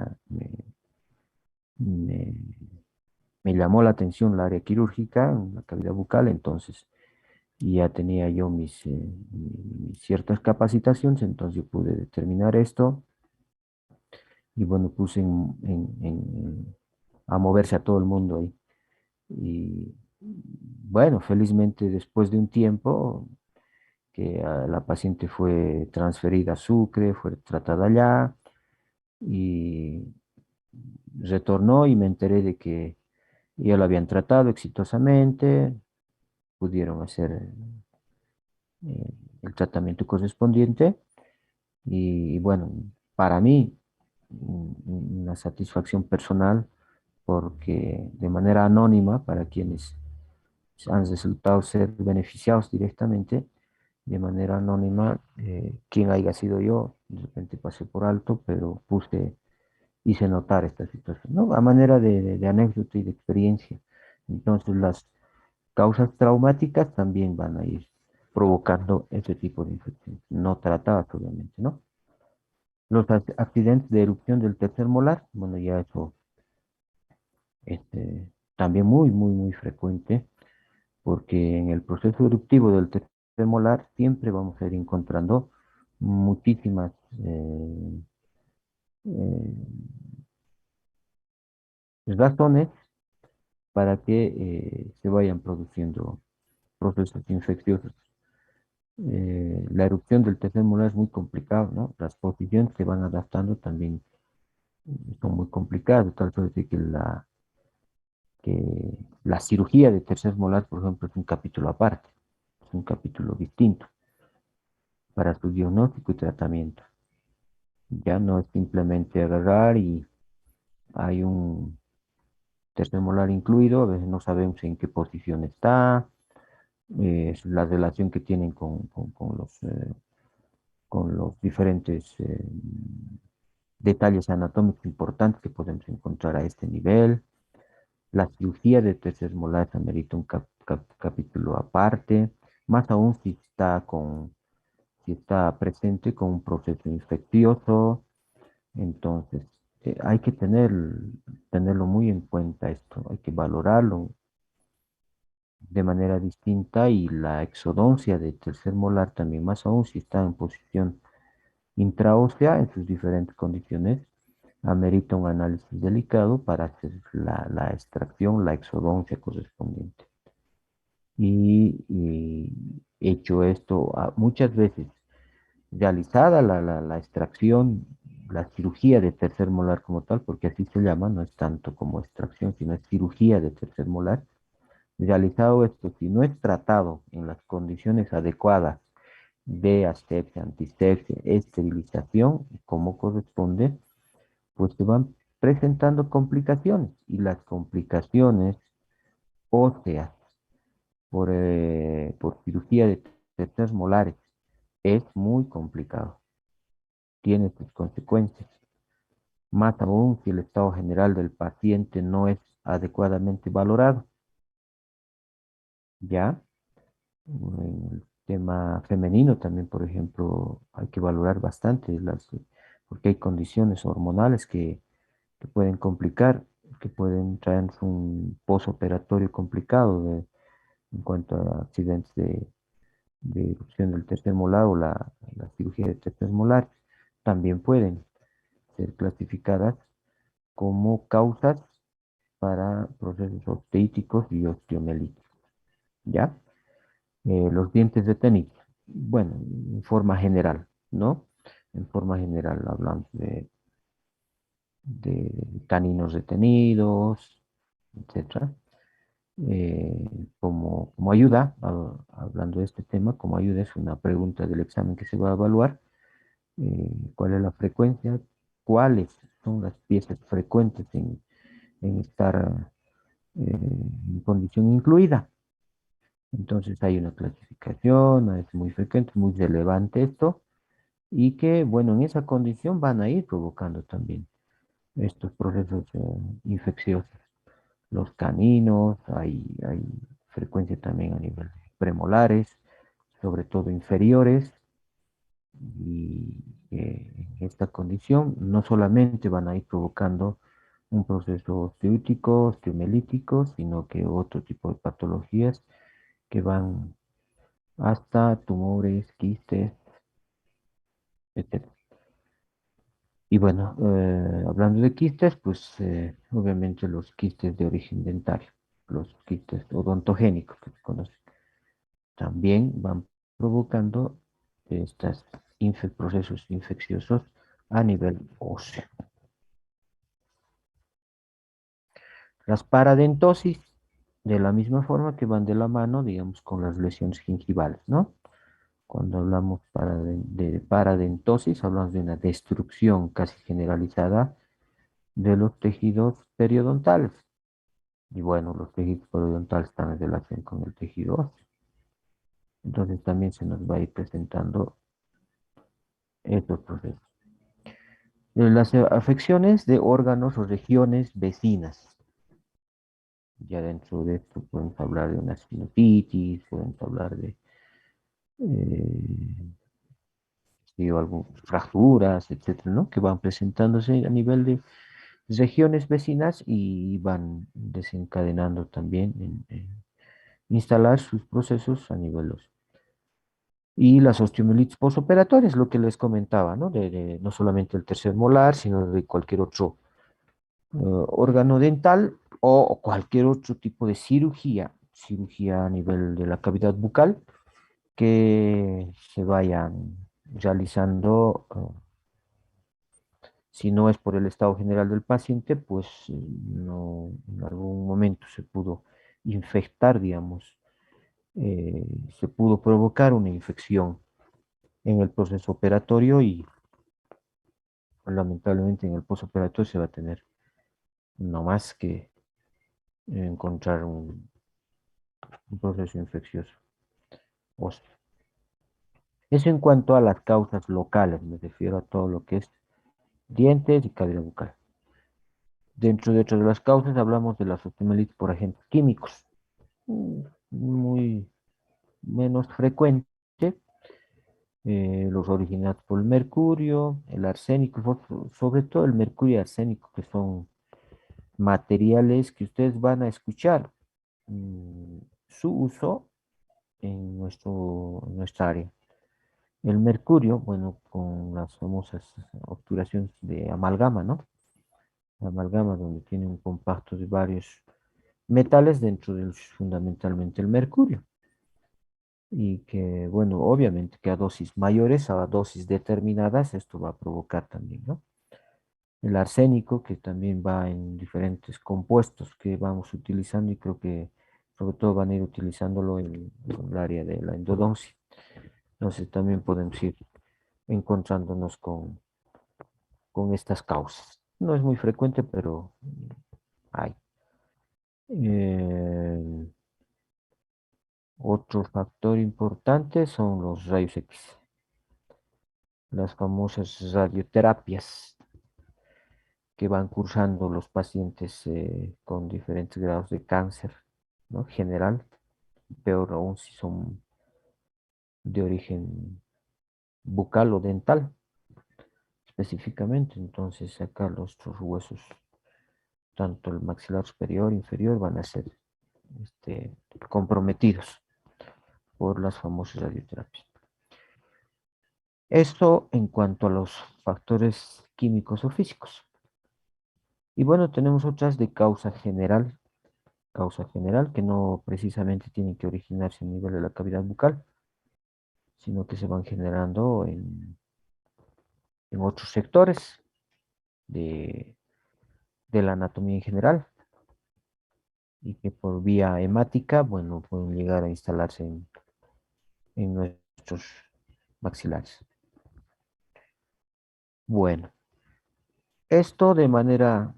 me llamó la atención la área quirúrgica, la cavidad bucal, entonces y ya tenía yo mis ciertas capacitaciones, entonces yo pude determinar esto y bueno, puse a moverse a todo el mundo ahí. Y bueno, felizmente después de un tiempo que la paciente fue transferida a Sucre, fue tratada allá y retornó y me enteré de que ya lo habían tratado exitosamente, pudieron hacer el tratamiento correspondiente. Y bueno, para mí, una satisfacción personal, porque de manera anónima, para quienes han resultado ser beneficiados directamente, de manera anónima, quien haya sido yo, de repente pasé por alto, pero hice notar esta situación, ¿no? A manera de anécdota y de experiencia. Entonces, las causas traumáticas también van a ir provocando ese tipo de infecciones, no tratadas, obviamente, ¿no? Los accidentes de erupción del tercer molar, bueno, ya eso también muy frecuente, porque en el proceso eruptivo del tercer molar siempre vamos a ir encontrando muchísimas eh, razones para que se vayan produciendo procesos infecciosos. La erupción del tercer molar es muy complicado, ¿no? Las posiciones se van adaptando también son muy complicadas, tal vez de que la cirugía de tercer molar, por ejemplo, es un capítulo aparte. un capítulo distinto para su diagnóstico y tratamiento. Ya no es simplemente agarrar y hay un tercer molar incluido, a veces no sabemos en qué posición está, la relación que tienen con los diferentes detalles anatómicos importantes que podemos encontrar a este nivel. La cirugía de tercer molar amerita un capítulo aparte, más aún si está presente con un proceso infeccioso. Entonces, hay que tenerlo muy en cuenta esto, hay que valorarlo de manera distinta y la exodoncia de tercer molar también, más aún si está en posición intraósea en sus diferentes condiciones, amerita un análisis delicado para hacer la extracción, la exodoncia correspondiente. Y hecho esto, muchas veces realizada la extracción, la cirugía de tercer molar como tal, porque así se llama, no es tanto como extracción, sino es cirugía de tercer molar. Realizado esto, si no es tratado en las condiciones adecuadas de asepsia, antisepsia, esterilización, como corresponde, pues se van presentando complicaciones y las complicaciones óseas por cirugía de tercer molares es muy complicado, tiene sus consecuencias. Más aún si el estado general del paciente no es adecuadamente valorado. Ya, en el tema femenino también, por ejemplo, hay que valorar bastante porque hay condiciones hormonales que pueden complicar, que pueden traer un posoperatorio complicado en cuanto a accidentes de erupción del tercer molar o la cirugía de tercer molar. También pueden ser clasificadas como causas para procesos osteíticos y osteomielitis, ¿ya? Los dientes detenidos. Bueno, en forma general, ¿no? En forma general hablamos de caninos retenidos, etcétera. Como ayuda, hablando de este tema, como ayuda es una pregunta del examen que se va a evaluar, cuál es la frecuencia, cuáles son las piezas frecuentes en estar en condición incluida. Entonces hay una clasificación, es muy frecuente, muy relevante esto, y que, bueno, en esa condición van a ir provocando también estos procesos infecciosos. Los caninos, hay frecuencia también a nivel premolares, sobre todo inferiores, y en esta condición no solamente van a ir provocando un proceso osteoítico, osteomelítico, sino que otro tipo de patologías que van hasta tumores, quistes, etcétera. Y bueno, hablando de quistes, pues obviamente los quistes de origen dentario, los quistes odontogénicos que se conocen, también van provocando estos procesos infecciosos a nivel óseo. Las paradentosis, de la misma forma que van de la mano, digamos, con las lesiones gingivales, ¿no? Cuando hablamos de paradentosis, hablamos de una destrucción casi generalizada de los tejidos periodontales. Y bueno, los tejidos periodontales están en relación con el tejido óseo. Entonces también se nos va a ir presentando estos procesos. Las afecciones de órganos o regiones vecinas. Ya dentro de esto podemos hablar de una sinusitis, podemos hablar de eh, algunas fracturas, etcétera, ¿no? Que van presentándose a nivel de regiones vecinas y van desencadenando también en instalar sus procesos a nivel óseo. Y las osteomielitis postoperatorias, lo que les comentaba, ¿no? No solamente el tercer molar, sino de cualquier otro órgano dental o cualquier otro tipo de cirugía a nivel de la cavidad bucal que se vayan realizando, si no es por el estado general del paciente, pues no, en algún momento se pudo infectar, digamos, se pudo provocar una infección en el proceso operatorio y lamentablemente en el postoperatorio se va a tener no más que encontrar un proceso infeccioso óseo. Eso en cuanto a las causas locales, me refiero a todo lo que es dientes y cavidad bucal. Dentro de otras de las causas hablamos de la osteomielitis por agentes químicos, muy menos frecuente, los originados por el mercurio, el arsénico, sobre todo el mercurio y arsénico, que son materiales que ustedes van a escuchar su uso en nuestra área. El mercurio, bueno, con las famosas obturaciones de amalgama, ¿no? Amalgama donde tiene un compacto de varios metales, dentro de ellos fundamentalmente el mercurio. Y que, bueno, obviamente que a dosis mayores, a dosis determinadas, esto va a provocar también, ¿no? El arsénico, que también va en diferentes compuestos que vamos utilizando y creo que sobre todo van a ir utilizándolo en el área de la endodoncia. Entonces también podemos ir encontrándonos con estas causas. No es muy frecuente, pero hay. Eh, Otro factor importante son los rayos X, las famosas radioterapias que van cursando los pacientes con diferentes grados de cáncer, ¿no? General, peor aún si son de origen bucal o dental, específicamente. Entonces, acá los huesos, tanto el maxilar superior, inferior, van a ser este, comprometidos por las famosas radioterapias. Esto en cuanto a los factores químicos o físicos. Y bueno, tenemos otras de causa general, que no precisamente tienen que originarse a nivel de la cavidad bucal, sino que se van generando en otros sectores de, de la anatomía en general y que por vía hemática, bueno, pueden llegar a instalarse en nuestros maxilares. Bueno, esto de manera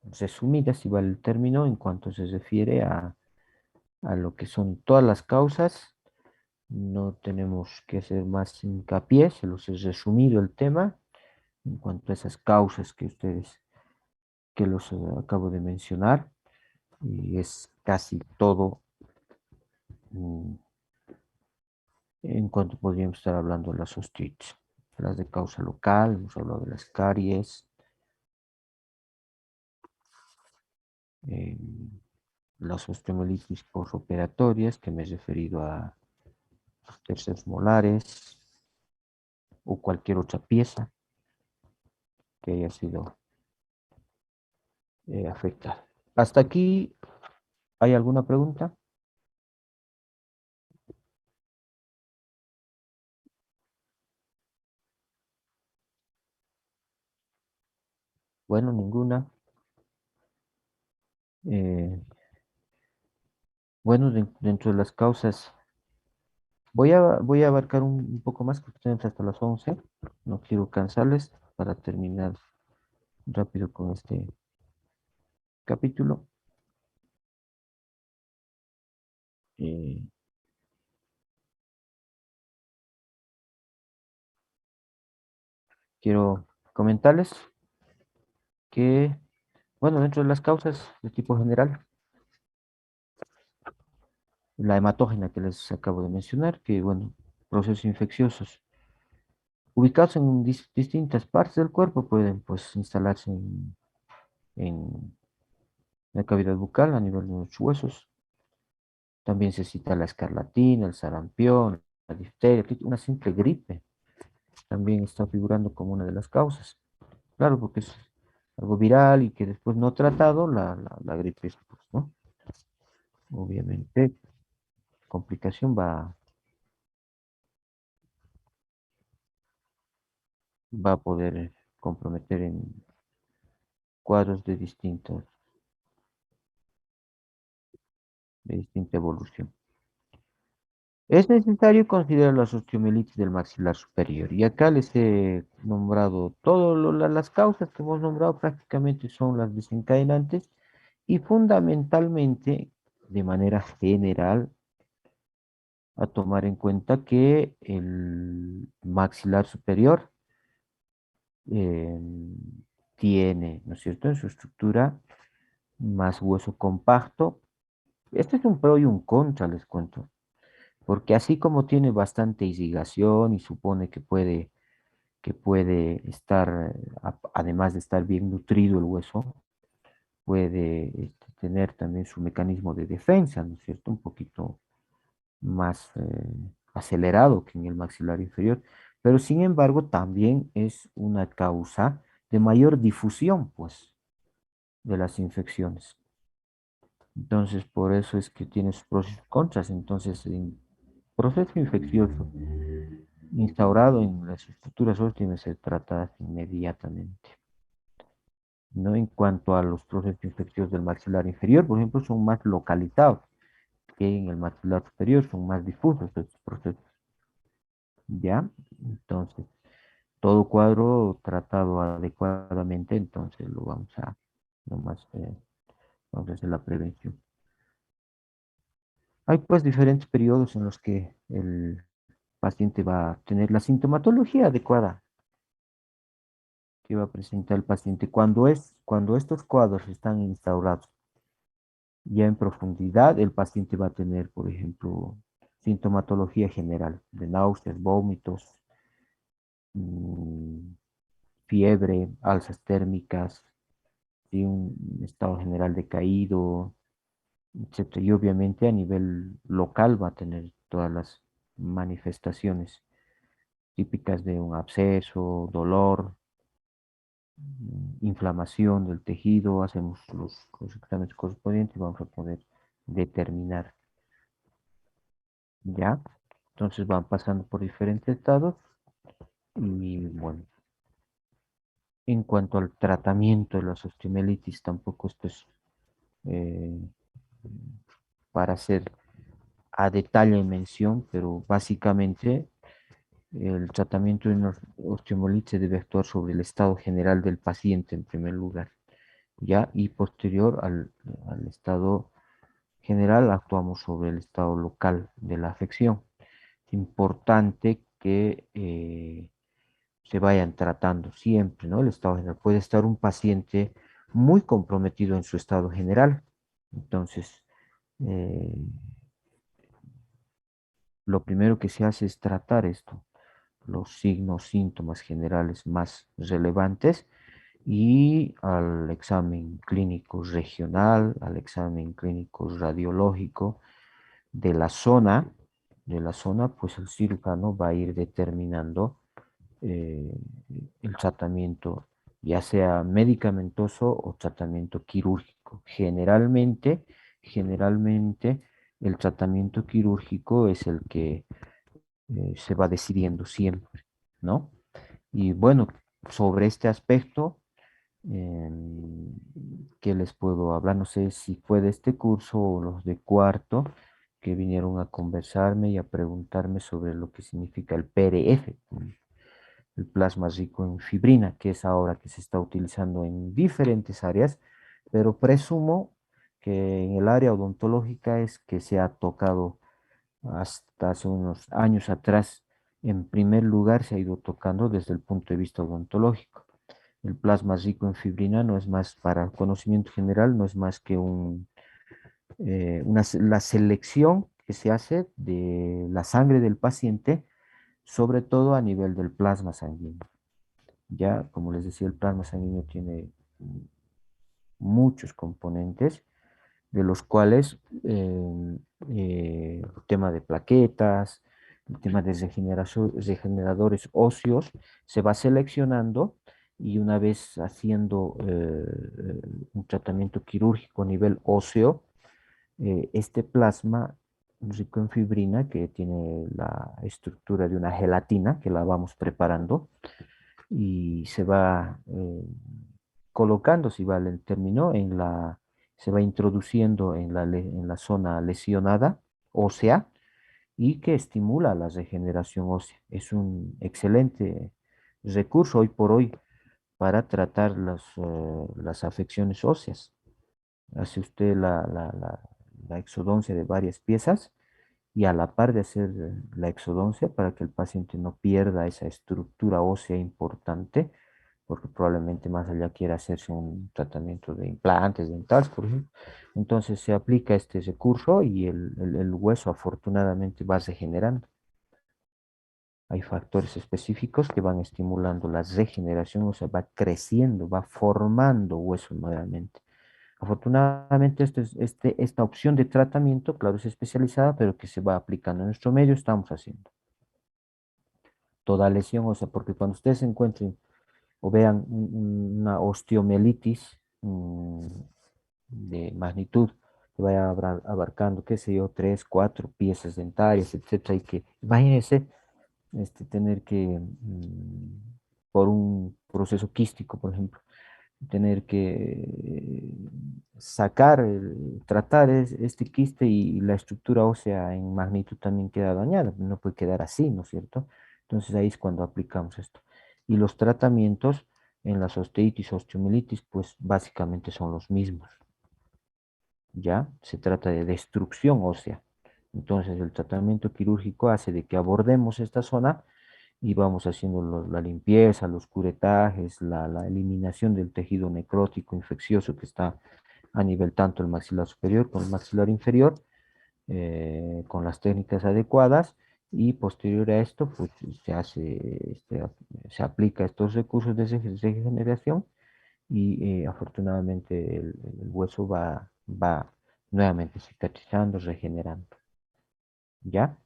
resumida, si vale el término, en cuanto se refiere a lo que son todas las causas. No tenemos que hacer más hincapié, se los he resumido el tema en cuanto a esas causas que los acabo de mencionar. Y es casi todo mm, en cuanto podríamos estar hablando de las osteoides. Las de causa local, hemos hablado de las caries, eh, las osteomielitis postoperatorias, que me he referido a los terceros molares o cualquier otra pieza que haya sido afectada. Hasta aquí, ¿hay alguna pregunta? Bueno, ninguna. Eh, bueno, dentro de las causas, voy a abarcar un poco más, porque tenemos hasta las 11. No quiero cansarles para terminar rápido con este capítulo. Eh, Quiero comentarles que, bueno, dentro de las causas de tipo general, la hematógena que les acabo de mencionar, que, bueno, procesos infecciosos ubicados en distintas partes del cuerpo pueden, pues, instalarse en la cavidad bucal a nivel de los huesos. También se cita la escarlatina, el sarampión, la difteria, que una simple gripe también está figurando como una de las causas. Claro, porque es algo viral y que después no tratado, la gripe, pues, ¿no? Obviamente, complicación va a poder comprometer en cuadros de distinta evolución. Es necesario considerar las osteomielitis del maxilar superior. Y acá les he nombrado todas las causas que hemos nombrado prácticamente son las desencadenantes y fundamentalmente, de manera general, a tomar en cuenta que el maxilar superior eh, tiene, ¿no es cierto?, en su estructura más hueso compacto. Este es un pro y un contra, les cuento, porque así como tiene bastante irrigación y supone que puede estar, además de estar bien nutrido el hueso, puede tener también su mecanismo de defensa, ¿no es cierto?, un poquito más acelerado que en el maxilar inferior, pero sin embargo también es una causa de mayor difusión, pues, de las infecciones. Entonces, por eso es que tiene sus pros y sus contras. Entonces, en proceso infeccioso instaurado en las estructuras óptimas se trata inmediatamente. ¿No? En cuanto a los procesos infecciosos del maxilar inferior, por ejemplo, son más localizados que en el maxilar superior, son más difusos estos procesos. ¿Ya? Entonces, todo cuadro tratado adecuadamente, entonces lo vamos a, nomás, vamos a hacer la prevención. Hay pues diferentes periodos en los que el paciente va a tener la sintomatología adecuada que va a presentar el paciente. Cuando estos cuadros están instaurados ya en profundidad, el paciente va a tener, por ejemplo, sintomatología general de náuseas, vómitos, mm, fiebre, alzas térmicas, ¿sí? Un estado general decaído, etcétera. Y obviamente a nivel local va a tener todas las manifestaciones típicas de un absceso, dolor, inflamación del tejido, hacemos los exámenes correspondientes y vamos a poder determinar, ¿ya? Entonces van pasando por diferentes estados y bueno, en cuanto al tratamiento de la osteomielitis, tampoco esto es eh, para hacer a detalle en mención, pero básicamente el tratamiento de una osteomielitis debe actuar sobre el estado general del paciente en primer lugar, ¿ya? Y posterior al estado general actuamos sobre el estado local de la afección. Es importante que se vayan tratando siempre, ¿no? El estado general. Puede estar un paciente muy comprometido en su estado general. Entonces, eh, lo primero que se hace es tratar esto, los signos, síntomas generales más relevantes y al examen clínico regional, al examen clínico radiológico de la zona, pues el cirujano va a ir determinando eh, el tratamiento, ya sea medicamentoso o tratamiento quirúrgico. Generalmente el tratamiento quirúrgico es el que se va decidiendo siempre, ¿no? Y bueno, sobre este aspecto, ¿qué les puedo hablar? No sé si fue de este curso o los de cuarto que vinieron a conversarme y a preguntarme sobre lo que significa el PRF, el plasma rico en fibrina, que es ahora que se está utilizando en diferentes áreas, pero presumo que en el área odontológica es que se ha tocado hasta hace unos años atrás. En primer lugar, se ha ido tocando desde el punto de vista odontológico. El plasma rico en fibrina no es más, para conocimiento general, no es más que la selección que se hace de la sangre del paciente, sobre todo a nivel del plasma sanguíneo. Ya, como les decía, el plasma sanguíneo tiene muchos componentes, de los cuales el tema de plaquetas, el tema de regeneradores óseos, se va seleccionando y una vez haciendo un tratamiento quirúrgico a nivel óseo, este plasma rico en fibrina, que tiene la estructura de una gelatina, que la vamos preparando, y se va colocando, si vale el término, se va introduciendo en la zona lesionada ósea y que estimula la regeneración ósea. Es un excelente recurso hoy por hoy para tratar las afecciones óseas. Hace usted la exodoncia de varias piezas y a la par de hacer la exodoncia para que el paciente no pierda esa estructura ósea importante, porque probablemente más allá quiera hacerse un tratamiento de implantes dentales, por ejemplo. Entonces se aplica este recurso y el hueso afortunadamente va regenerando. Hay factores específicos que van estimulando la regeneración, o sea, va creciendo, va formando hueso nuevamente. Afortunadamente, esta opción de tratamiento, claro, es especializada, pero que se va aplicando en nuestro medio, estamos haciendo. Toda lesión, o sea, porque cuando ustedes se encuentren o vean una osteomielitis de magnitud que vaya abarcando, qué sé yo, tres, cuatro piezas dentarias, etcétera, y que imagínense tener que, por un proceso quístico, por ejemplo, tener que sacar, tratar este quiste y la estructura ósea en magnitud también queda dañada, no puede quedar así, ¿no es cierto? Entonces ahí es cuando aplicamos esto. Y los tratamientos en las osteitis, osteomielitis, pues básicamente son los mismos, ¿ya? Se trata de destrucción ósea. Entonces el tratamiento quirúrgico hace de que abordemos esta zona y vamos haciendo la limpieza, los curetajes, la eliminación del tejido necrótico infeccioso que está a nivel tanto el maxilar superior como el maxilar inferior, con las técnicas adecuadas y posterior a esto pues se aplica estos recursos de regeneración y afortunadamente el hueso va nuevamente cicatrizando, regenerando. ¿Ya?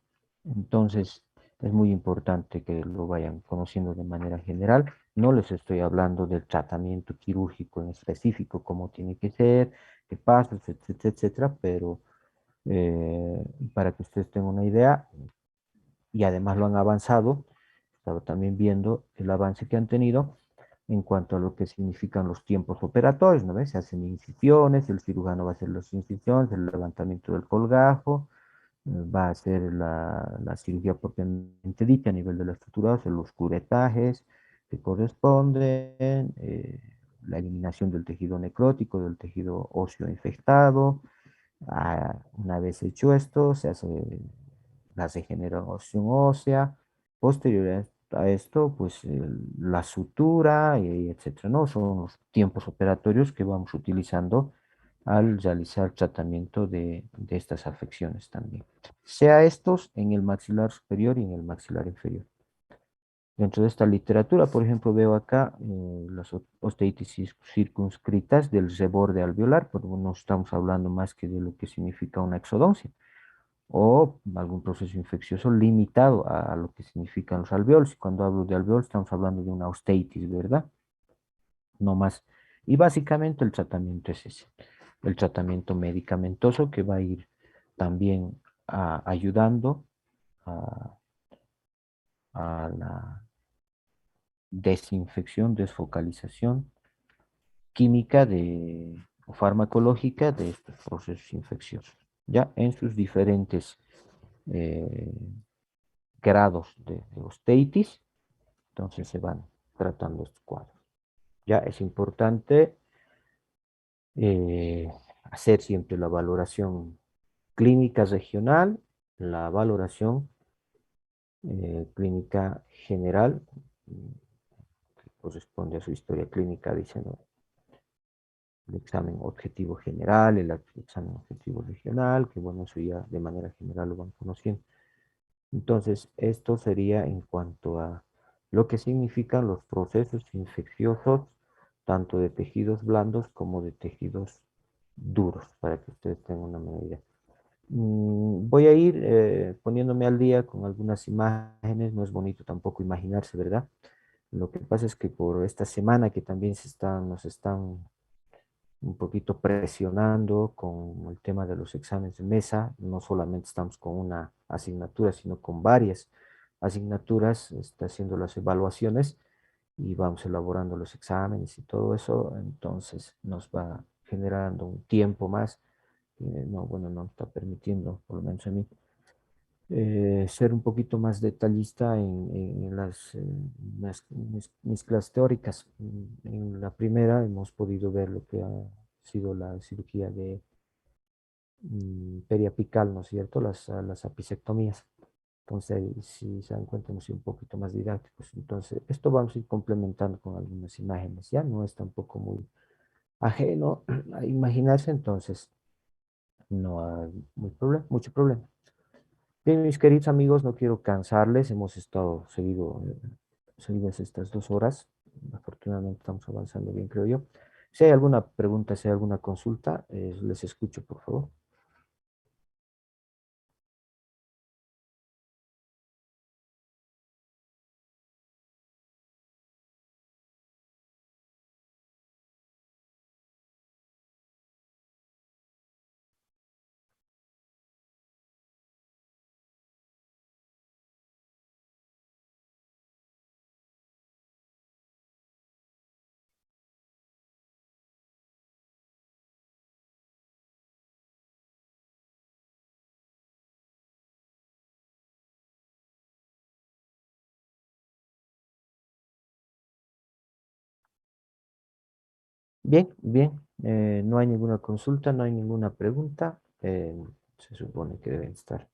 Entonces, es muy importante que lo vayan conociendo de manera general. No les estoy hablando del tratamiento quirúrgico en específico, cómo tiene que ser, qué pasos, etcétera, etcétera, pero eh, para que ustedes tengan una idea, y además lo han avanzado, estaba también viendo el avance que han tenido en cuanto a lo que significan los tiempos operatorios, ¿no ves? Se hacen incisiones, el cirujano va a hacer las incisiones, el levantamiento del colgajo, va a hacer la cirugía propiamente dicha a nivel de la estructura, hacer los curetajes que corresponden, la eliminación del tejido necrótico, del tejido óseo infectado. Una vez hecho esto, se hace la regeneración ósea. Posterior a esto, pues la sutura, y etcétera, ¿no? Son los tiempos operatorios que vamos utilizando al realizar tratamiento de estas afecciones también. Sea estos en el maxilar superior y en el maxilar inferior. Dentro de esta literatura, por ejemplo, veo acá las osteitis circunscritas del reborde alveolar, pero no estamos hablando más que de lo que significa una exodoncia, o algún proceso infeccioso limitado a lo que significan los alveolos. Y cuando hablo de alveolos, estamos hablando de una osteitis, ¿verdad? No más. Y básicamente el tratamiento es ese, el tratamiento medicamentoso que va a ir también ayudando a, a la desinfección, desfocalización química o farmacológica de estos procesos infecciosos, ya en sus diferentes eh, grados de osteitis, entonces se van tratando estos cuadros. Ya es importante hacer siempre la valoración clínica regional, la valoración clínica general, que corresponde a su historia clínica, diciendo el examen objetivo general, el examen objetivo regional, que bueno, eso ya de manera general lo van conociendo. Entonces, esto sería en cuanto a lo que significan los procesos infecciosos, tanto de tejidos blandos como de tejidos duros, para que ustedes tengan una medida. Voy a ir poniéndome al día con algunas imágenes, no es bonito tampoco imaginarse, ¿verdad? Lo que pasa es que por esta semana que también nos están un poquito presionando con el tema de los exámenes de mesa. No solamente estamos con una asignatura, sino con varias asignaturas, está haciendo las evaluaciones y vamos elaborando los exámenes y todo eso, entonces nos va generando un tiempo más que no, bueno, no está permitiendo, por lo menos a mí, ser un poquito más detallista en mis clases teóricas. En la primera hemos podido ver lo que ha sido la cirugía de periapical, ¿no es cierto? Las apicectomías. Entonces, si se dan cuenta, hemos sido un poquito más didácticos. Entonces, esto vamos a ir complementando con algunas imágenes, ¿ya? No es tampoco muy ajeno a imaginarse, entonces no hay mucho problema. Bien, mis queridos amigos, no quiero cansarles, hemos estado seguidas estas 2 horas, afortunadamente estamos avanzando bien, creo yo. Si hay alguna pregunta, si hay alguna consulta, les escucho, por favor. Bien, bien, no hay ninguna consulta, no hay ninguna pregunta, se supone que deben estar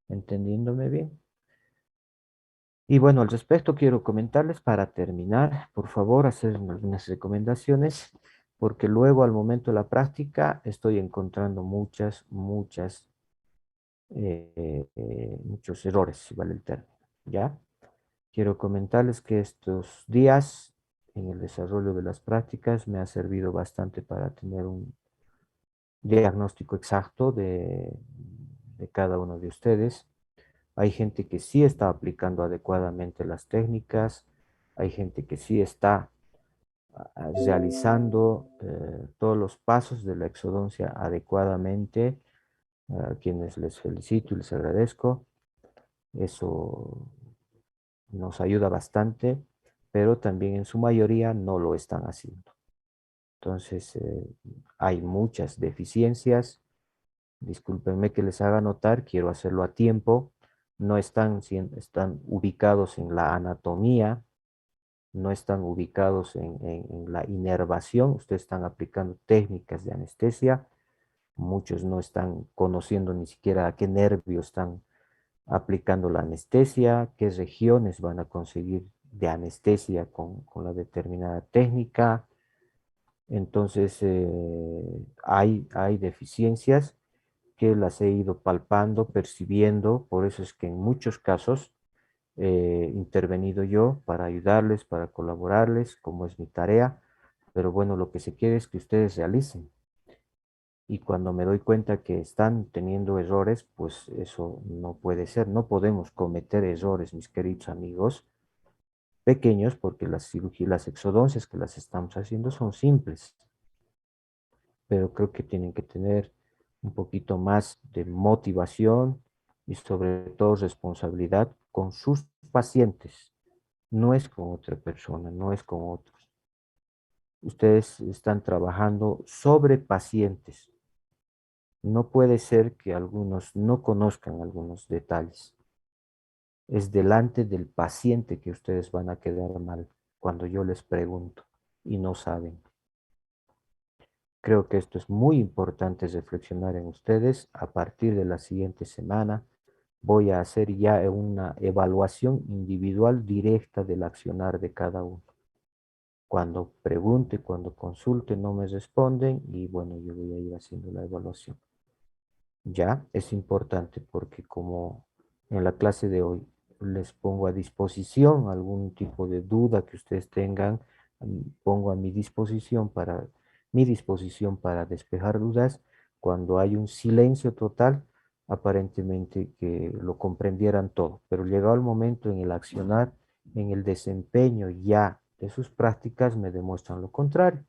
entendiéndome bien. Y bueno, al respecto quiero comentarles para terminar, por favor, hacer algunas recomendaciones, porque luego al momento de la práctica estoy encontrando muchos errores, si vale el término, ¿ya? Quiero comentarles que estos días en el desarrollo de las prácticas me ha servido bastante para tener un diagnóstico exacto de cada uno de ustedes. Hay gente que sí está aplicando adecuadamente las técnicas, hay gente que sí está realizando todos los pasos de la exodoncia adecuadamente, a quienes les felicito y les agradezco. Eso nos ayuda bastante, pero también en su mayoría no lo están haciendo. Entonces, hay muchas deficiencias. Discúlpenme que les haga notar, quiero hacerlo a tiempo. No están ubicados en la anatomía, no están ubicados en la inervación. Ustedes están aplicando técnicas de anestesia. Muchos no están conociendo ni siquiera a qué nervio están aplicando la anestesia, qué regiones van a conseguir de anestesia con la determinada técnica. Entonces, hay deficiencias que las he ido palpando, percibiendo, por eso es que en muchos casos he intervenido yo para ayudarles, para colaborarles, como es mi tarea, pero bueno, lo que se quiere es que ustedes realicen. Y cuando me doy cuenta que están teniendo errores, pues eso no puede ser. No podemos cometer errores, mis queridos amigos, pequeños, porque las cirugías, las exodoncias que las estamos haciendo son simples, pero creo que tienen que tener un poquito más de motivación y sobre todo responsabilidad con sus pacientes. No es con otra persona, no es con otros. Ustedes están trabajando sobre pacientes. No puede ser que algunos no conozcan algunos detalles. Es delante del paciente que ustedes van a quedar mal cuando yo les pregunto y no saben. Creo que esto es muy importante reflexionar en ustedes. A partir de la siguiente semana voy a hacer ya una evaluación individual directa del accionar de cada uno. Cuando pregunte, cuando consulte, no me responden y bueno, yo voy a ir haciendo la evaluación. Ya es importante porque como en la clase de hoy les pongo a disposición algún tipo de duda que ustedes tengan, pongo a mi disposición para despejar dudas. Cuando hay un silencio total, aparentemente que lo comprendieran todo, pero llegado el momento en el accionar, en el desempeño ya de sus prácticas, me demuestran lo contrario.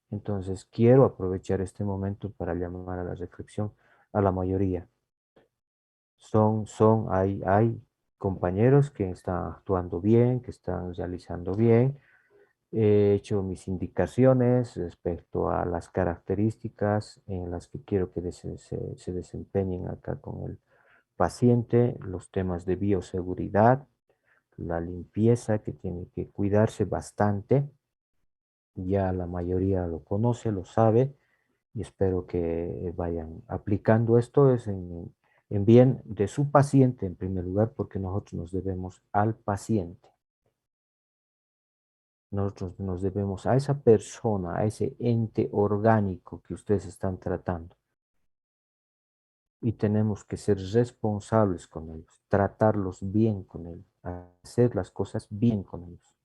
Entonces quiero aprovechar este momento para llamar a la reflexión a la mayoría. Hay compañeros que están actuando bien, que están realizando bien. He hecho mis indicaciones respecto a las características en las que quiero que se desempeñen acá paciente, los temas de bioseguridad, la limpieza que tiene que cuidarse bastante. Ya la mayoría lo conoce, lo sabe y espero que vayan aplicando esto es en bien de su paciente en primer lugar, porque nosotros nos debemos al paciente. Nosotros nos debemos a esa persona, a ese ente orgánico que ustedes están tratando. Y tenemos que ser responsables con ellos, tratarlos bien con ellos, hacer las cosas bien con ellos.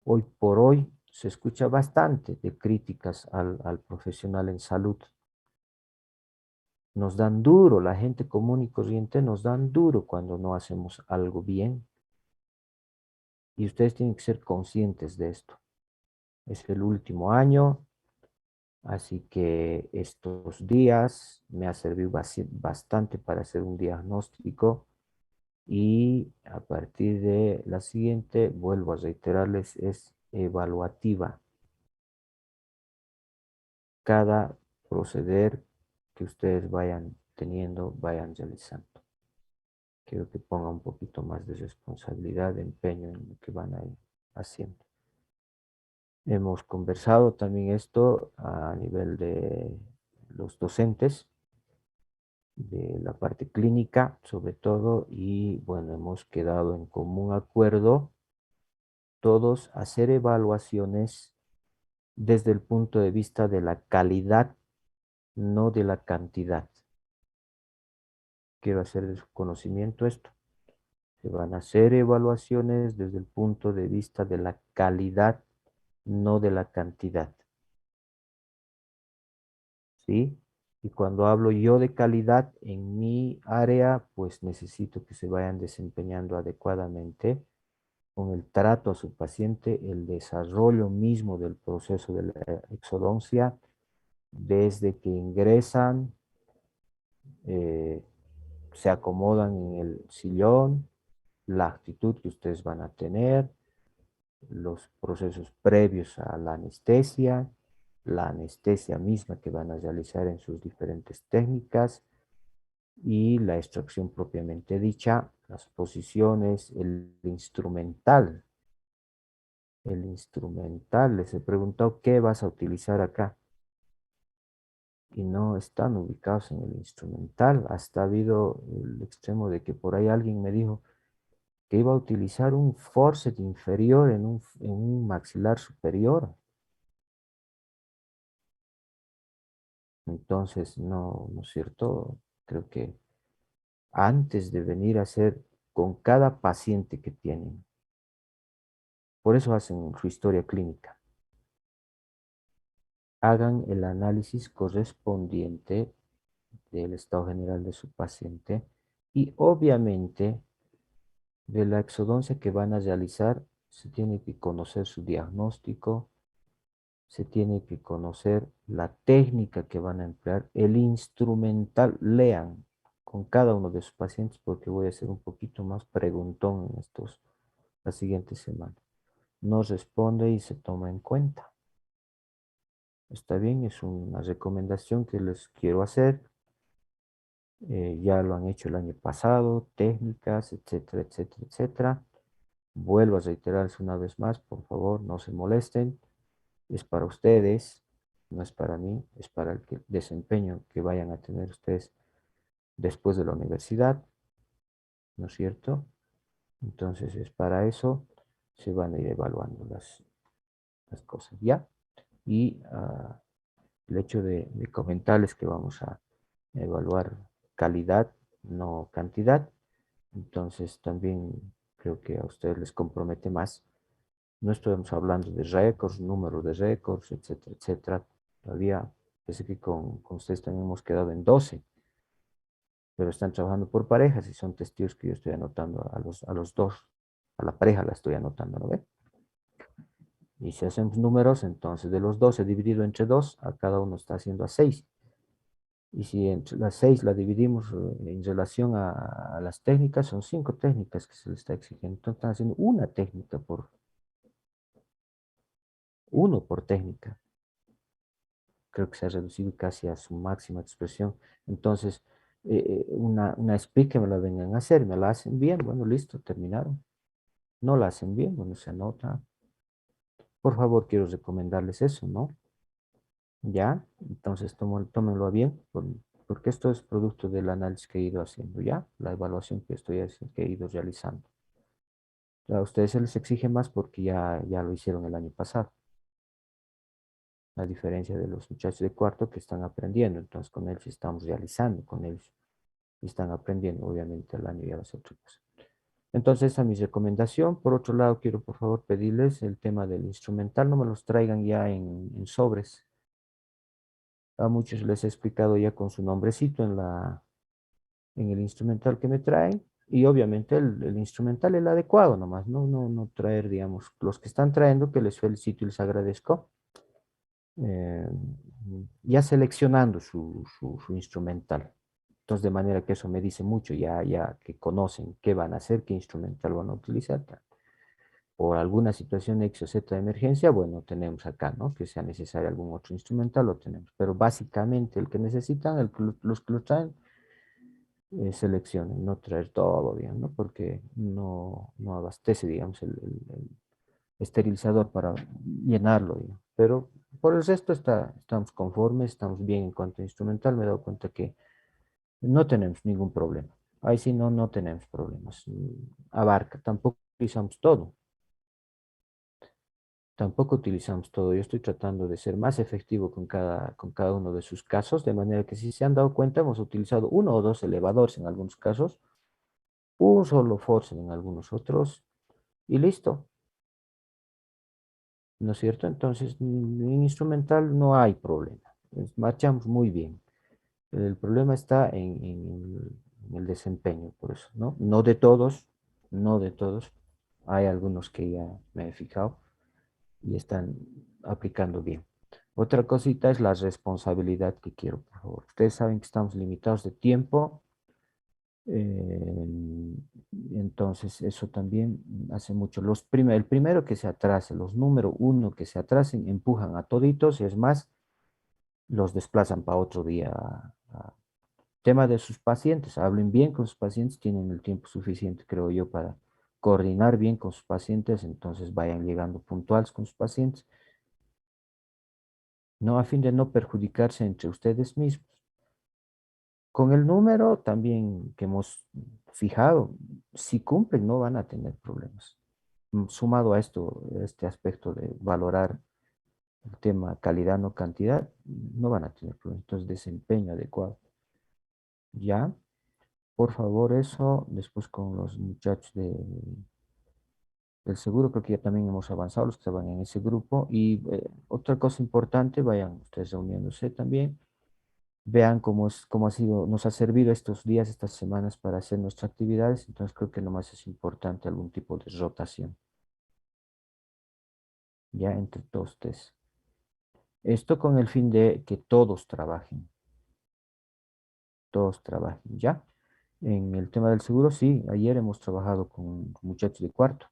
Hoy por hoy se escucha bastante de críticas al profesional en salud. Nos dan duro, la gente común y corriente nos dan duro cuando no hacemos algo bien. Y ustedes tienen que ser conscientes de esto. Es el último año, así que estos días me ha servido bastante para hacer un diagnóstico y a partir de la siguiente, vuelvo a reiterarles, es evaluativa. Cada proceder que ustedes vayan teniendo, vayan realizando. Quiero que ponga un poquito más de responsabilidad, de empeño en lo que van a ir haciendo. Hemos conversado también esto a nivel de los docentes, de la parte clínica sobre todo, y bueno, hemos quedado en común acuerdo todos hacer evaluaciones desde el punto de vista de la calidad, no de la cantidad. Quiero hacer de su conocimiento esto. Se van a hacer evaluaciones desde el punto de vista de la calidad, no de la cantidad. ¿Sí? Y cuando hablo yo de calidad en mi área, pues necesito que se vayan desempeñando adecuadamente con el trato a su paciente, el desarrollo mismo del proceso de la exodoncia, desde que ingresan, eh, se acomodan en el sillón, la actitud que ustedes van a tener, los procesos previos a la anestesia misma que van a realizar en sus diferentes técnicas y la extracción propiamente dicha, las posiciones, el instrumental. El instrumental, les he preguntado qué vas a utilizar acá y no están ubicados en el instrumental. Hasta ha habido el extremo de que por ahí alguien me dijo que iba a utilizar un forceps inferior en un maxilar superior. Entonces, no, ¿no es cierto? Creo que antes de venir a hacer con cada paciente que tienen, por eso hacen su historia clínica, hagan el análisis correspondiente del estado general de su paciente y obviamente de la exodoncia que van a realizar, se tiene que conocer su diagnóstico, se tiene que conocer la técnica que van a emplear, el instrumental, lean con cada uno de sus pacientes porque voy a ser un poquito más preguntón en las siguientes semanas. No responde y se toma en cuenta. Está bien, es una recomendación que les quiero hacer. Ya lo han hecho el año pasado, técnicas, etcétera, etcétera, etcétera. Vuelvo a reiterarles una vez más, por favor, no se molesten. Es para ustedes, no es para mí, es para el desempeño que vayan a tener ustedes después de la universidad, ¿no es cierto? Entonces es para eso, se van a ir evaluando las cosas, ¿ya? Y el hecho de comentarles que vamos a evaluar calidad, no cantidad, entonces también creo que a ustedes les compromete más. No estamos hablando de récords, número de récords, etcétera, etcétera. Todavía, parece que con ustedes también hemos quedado en 12, pero están trabajando por parejas y son testigos que yo estoy anotando a los dos, a la pareja la estoy anotando, ¿no ve? Y si hacemos números, entonces de los 12 dividido entre 2, a cada uno está haciendo a 6. Y si entre las 6 la dividimos en relación a las técnicas, son 5 técnicas que se les está exigiendo. Entonces están haciendo una técnica uno por técnica. Creo que se ha reducido casi a su máxima expresión. Entonces, una SPI que me la vengan a hacer, me la hacen bien, bueno, listo, terminaron. No la hacen bien, bueno, se anota. Por favor, quiero recomendarles eso, ¿no? ¿Ya? Entonces, tómenlo a bien, porque esto es producto del análisis que he ido haciendo, ¿ya? La evaluación que que he ido realizando. A ustedes se les exige más porque ya lo hicieron el año pasado, a diferencia de los muchachos de cuarto que están aprendiendo. Entonces, con ellos estamos realizando, con ellos están aprendiendo. Obviamente, el año ya va a ser otra cosa. Entonces, esa es mi recomendación. Por otro lado, quiero por favor pedirles el tema del instrumental, no me los traigan ya en sobres. A muchos les he explicado ya con su nombrecito en el instrumental que me traen. Y obviamente el instrumental el adecuado nomás, no traer, digamos, los que están trayendo, que les felicito y les agradezco, eh, ya seleccionando su instrumental. Entonces, de manera que eso me dice mucho, ya que conocen qué van a hacer, qué instrumental van a utilizar. Por alguna situación X o Z de emergencia, bueno, tenemos acá, ¿no? Que sea necesario algún otro instrumental, lo tenemos. Pero básicamente el que necesitan, los que lo traen, seleccionen, no traer todo, digamos, ¿no? Porque no abastece, digamos, el esterilizador para llenarlo, digamos. Pero por el resto estamos conformes, estamos bien en cuanto a instrumental, me he dado cuenta que no tenemos ningún problema. Ahí sí no tenemos problemas. Abarca, tampoco utilizamos todo. Tampoco utilizamos todo. Yo estoy tratando de ser más efectivo con cada uno de sus casos, de manera que si se han dado cuenta, hemos utilizado uno o dos elevadores en algunos casos, un solo force en algunos otros, y listo, ¿no es cierto? Entonces, en instrumental no hay problema. Marchamos muy bien. El problema está en el desempeño, por eso, ¿no? No de todos, no de todos. Hay algunos que ya me he fijado y están aplicando bien. Otra cosita es la responsabilidad que quiero, por favor. Ustedes saben que estamos limitados de tiempo, entonces eso también hace mucho. El primero que se atrase, los número uno que se atrasen, empujan a toditos y es más, los desplazan para otro día. Tema de sus pacientes, hablen bien con sus pacientes, tienen el tiempo suficiente, creo yo, para coordinar bien con sus pacientes, entonces vayan llegando puntuales con sus pacientes, no a fin de no perjudicarse entre ustedes mismos. Con el número también que hemos fijado, si cumplen no van a tener problemas. Sumado a esto, este aspecto de valorar el tema calidad, no cantidad, no van a tener problemas. Entonces, desempeño adecuado. Ya, por favor, eso, después con los muchachos del seguro, creo que ya también hemos avanzado, los que estaban en ese grupo. Y otra cosa importante, vayan ustedes reuniéndose también. Vean cómo ha sido, nos ha servido estos días, estas semanas para hacer nuestras actividades. Entonces creo que nomás es importante algún tipo de rotación, ya entre todos ustedes. Esto con el fin de que todos trabajen, ¿ya? En el tema del seguro, sí, ayer hemos trabajado con muchachos de cuarto.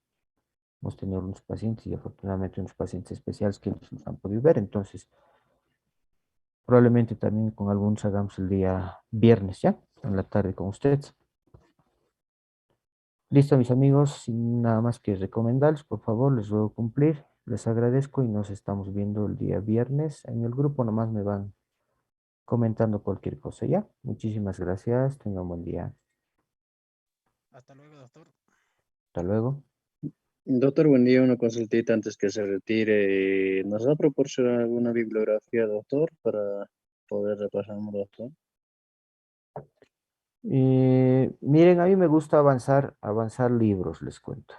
Hemos tenido unos pacientes y afortunadamente unos pacientes especiales que nos han podido ver. Entonces, probablemente también con algunos hagamos el día viernes, ¿ya? En la tarde con ustedes. Listo, mis amigos, sin nada más que recomendarles, por favor, les ruego cumplir. Les agradezco y nos estamos viendo el día viernes. En el grupo nomás me van comentando cualquier cosa, ¿ya? Muchísimas gracias, tengan un buen día. Hasta luego, doctor. Hasta luego. Doctor, buen día. Una consultita antes que se retire. ¿Nos va a proporcionar alguna bibliografía, doctor, para poder repasarlo, doctor? Miren, a mí me gusta avanzar libros, les cuento.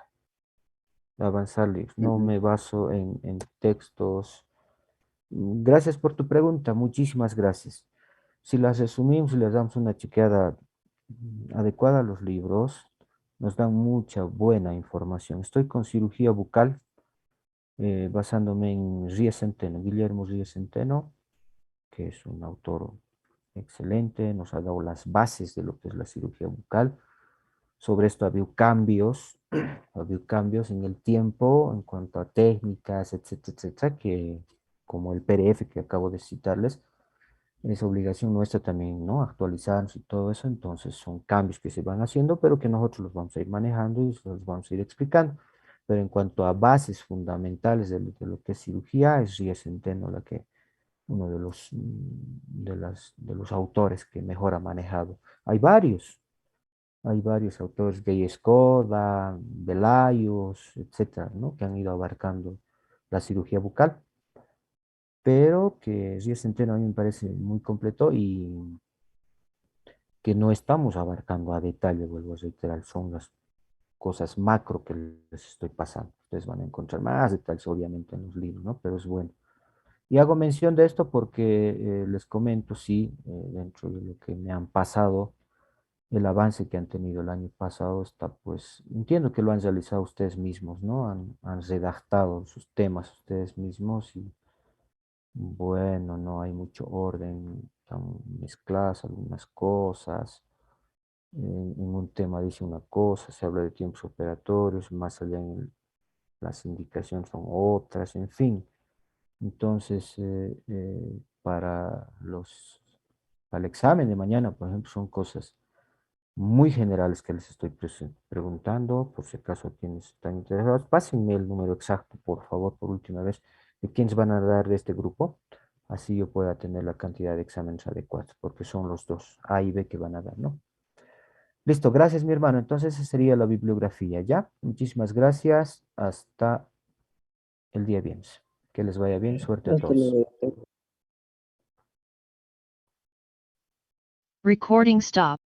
Avanzar libros. No Ujú. me baso en textos. Gracias por tu pregunta, muchísimas gracias. Si las resumimos y les damos una chequeada adecuada a los libros, nos dan mucha buena información. Estoy con cirugía bucal, basándome en Ries Centeno, Guillermo Ries Centeno, que es un autor excelente, nos ha dado las bases de lo que es la cirugía bucal. Sobre esto ha habido cambios, ha habido cambios en el tiempo en cuanto a técnicas, etcétera, etcétera, que como el PDF que acabo de citarles, es obligación nuestra también, ¿no? Actualizarnos y todo eso, entonces son cambios que se van haciendo, pero que nosotros los vamos a ir manejando y los vamos a ir explicando. Pero en cuanto a bases fundamentales de lo que es cirugía, es Ría Centeno la que, uno de los, de los autores que mejor ha manejado. Hay varios autores, Gay Escoda, Velayos, etcétera, ¿no? Que han ido abarcando la cirugía bucal, pero que Ría Centeno a mí me parece muy completo y que no estamos abarcando a detalle, vuelvo a reiterar, son las cosas macro que les estoy pasando. Ustedes van a encontrar más detalles, obviamente, en los libros, ¿no? Pero es bueno. Y hago mención de esto porque les comento, sí, dentro de lo que me han pasado, el avance que han tenido el año pasado está, pues, entiendo que lo han realizado ustedes mismos, ¿no? Han redactado sus temas ustedes mismos y, bueno, no hay mucho orden, están mezcladas algunas cosas. En un tema dice una cosa, se habla de tiempos operatorios, más allá las indicaciones son otras, en fin. Entonces, para el examen de mañana, por ejemplo, son cosas muy generales que les estoy preguntando, por si acaso quienes están interesados, pásenme el número exacto, por favor, por última vez, de quiénes van a dar de este grupo, así yo pueda tener la cantidad de exámenes adecuados, porque son los dos A y B que van a dar, ¿no? Listo, gracias mi hermano. Entonces esa sería la bibliografía, ¿ya? Muchísimas gracias. Hasta el día viernes. Que les vaya bien. Suerte a Hasta todos. luego, doctor. Recording stop.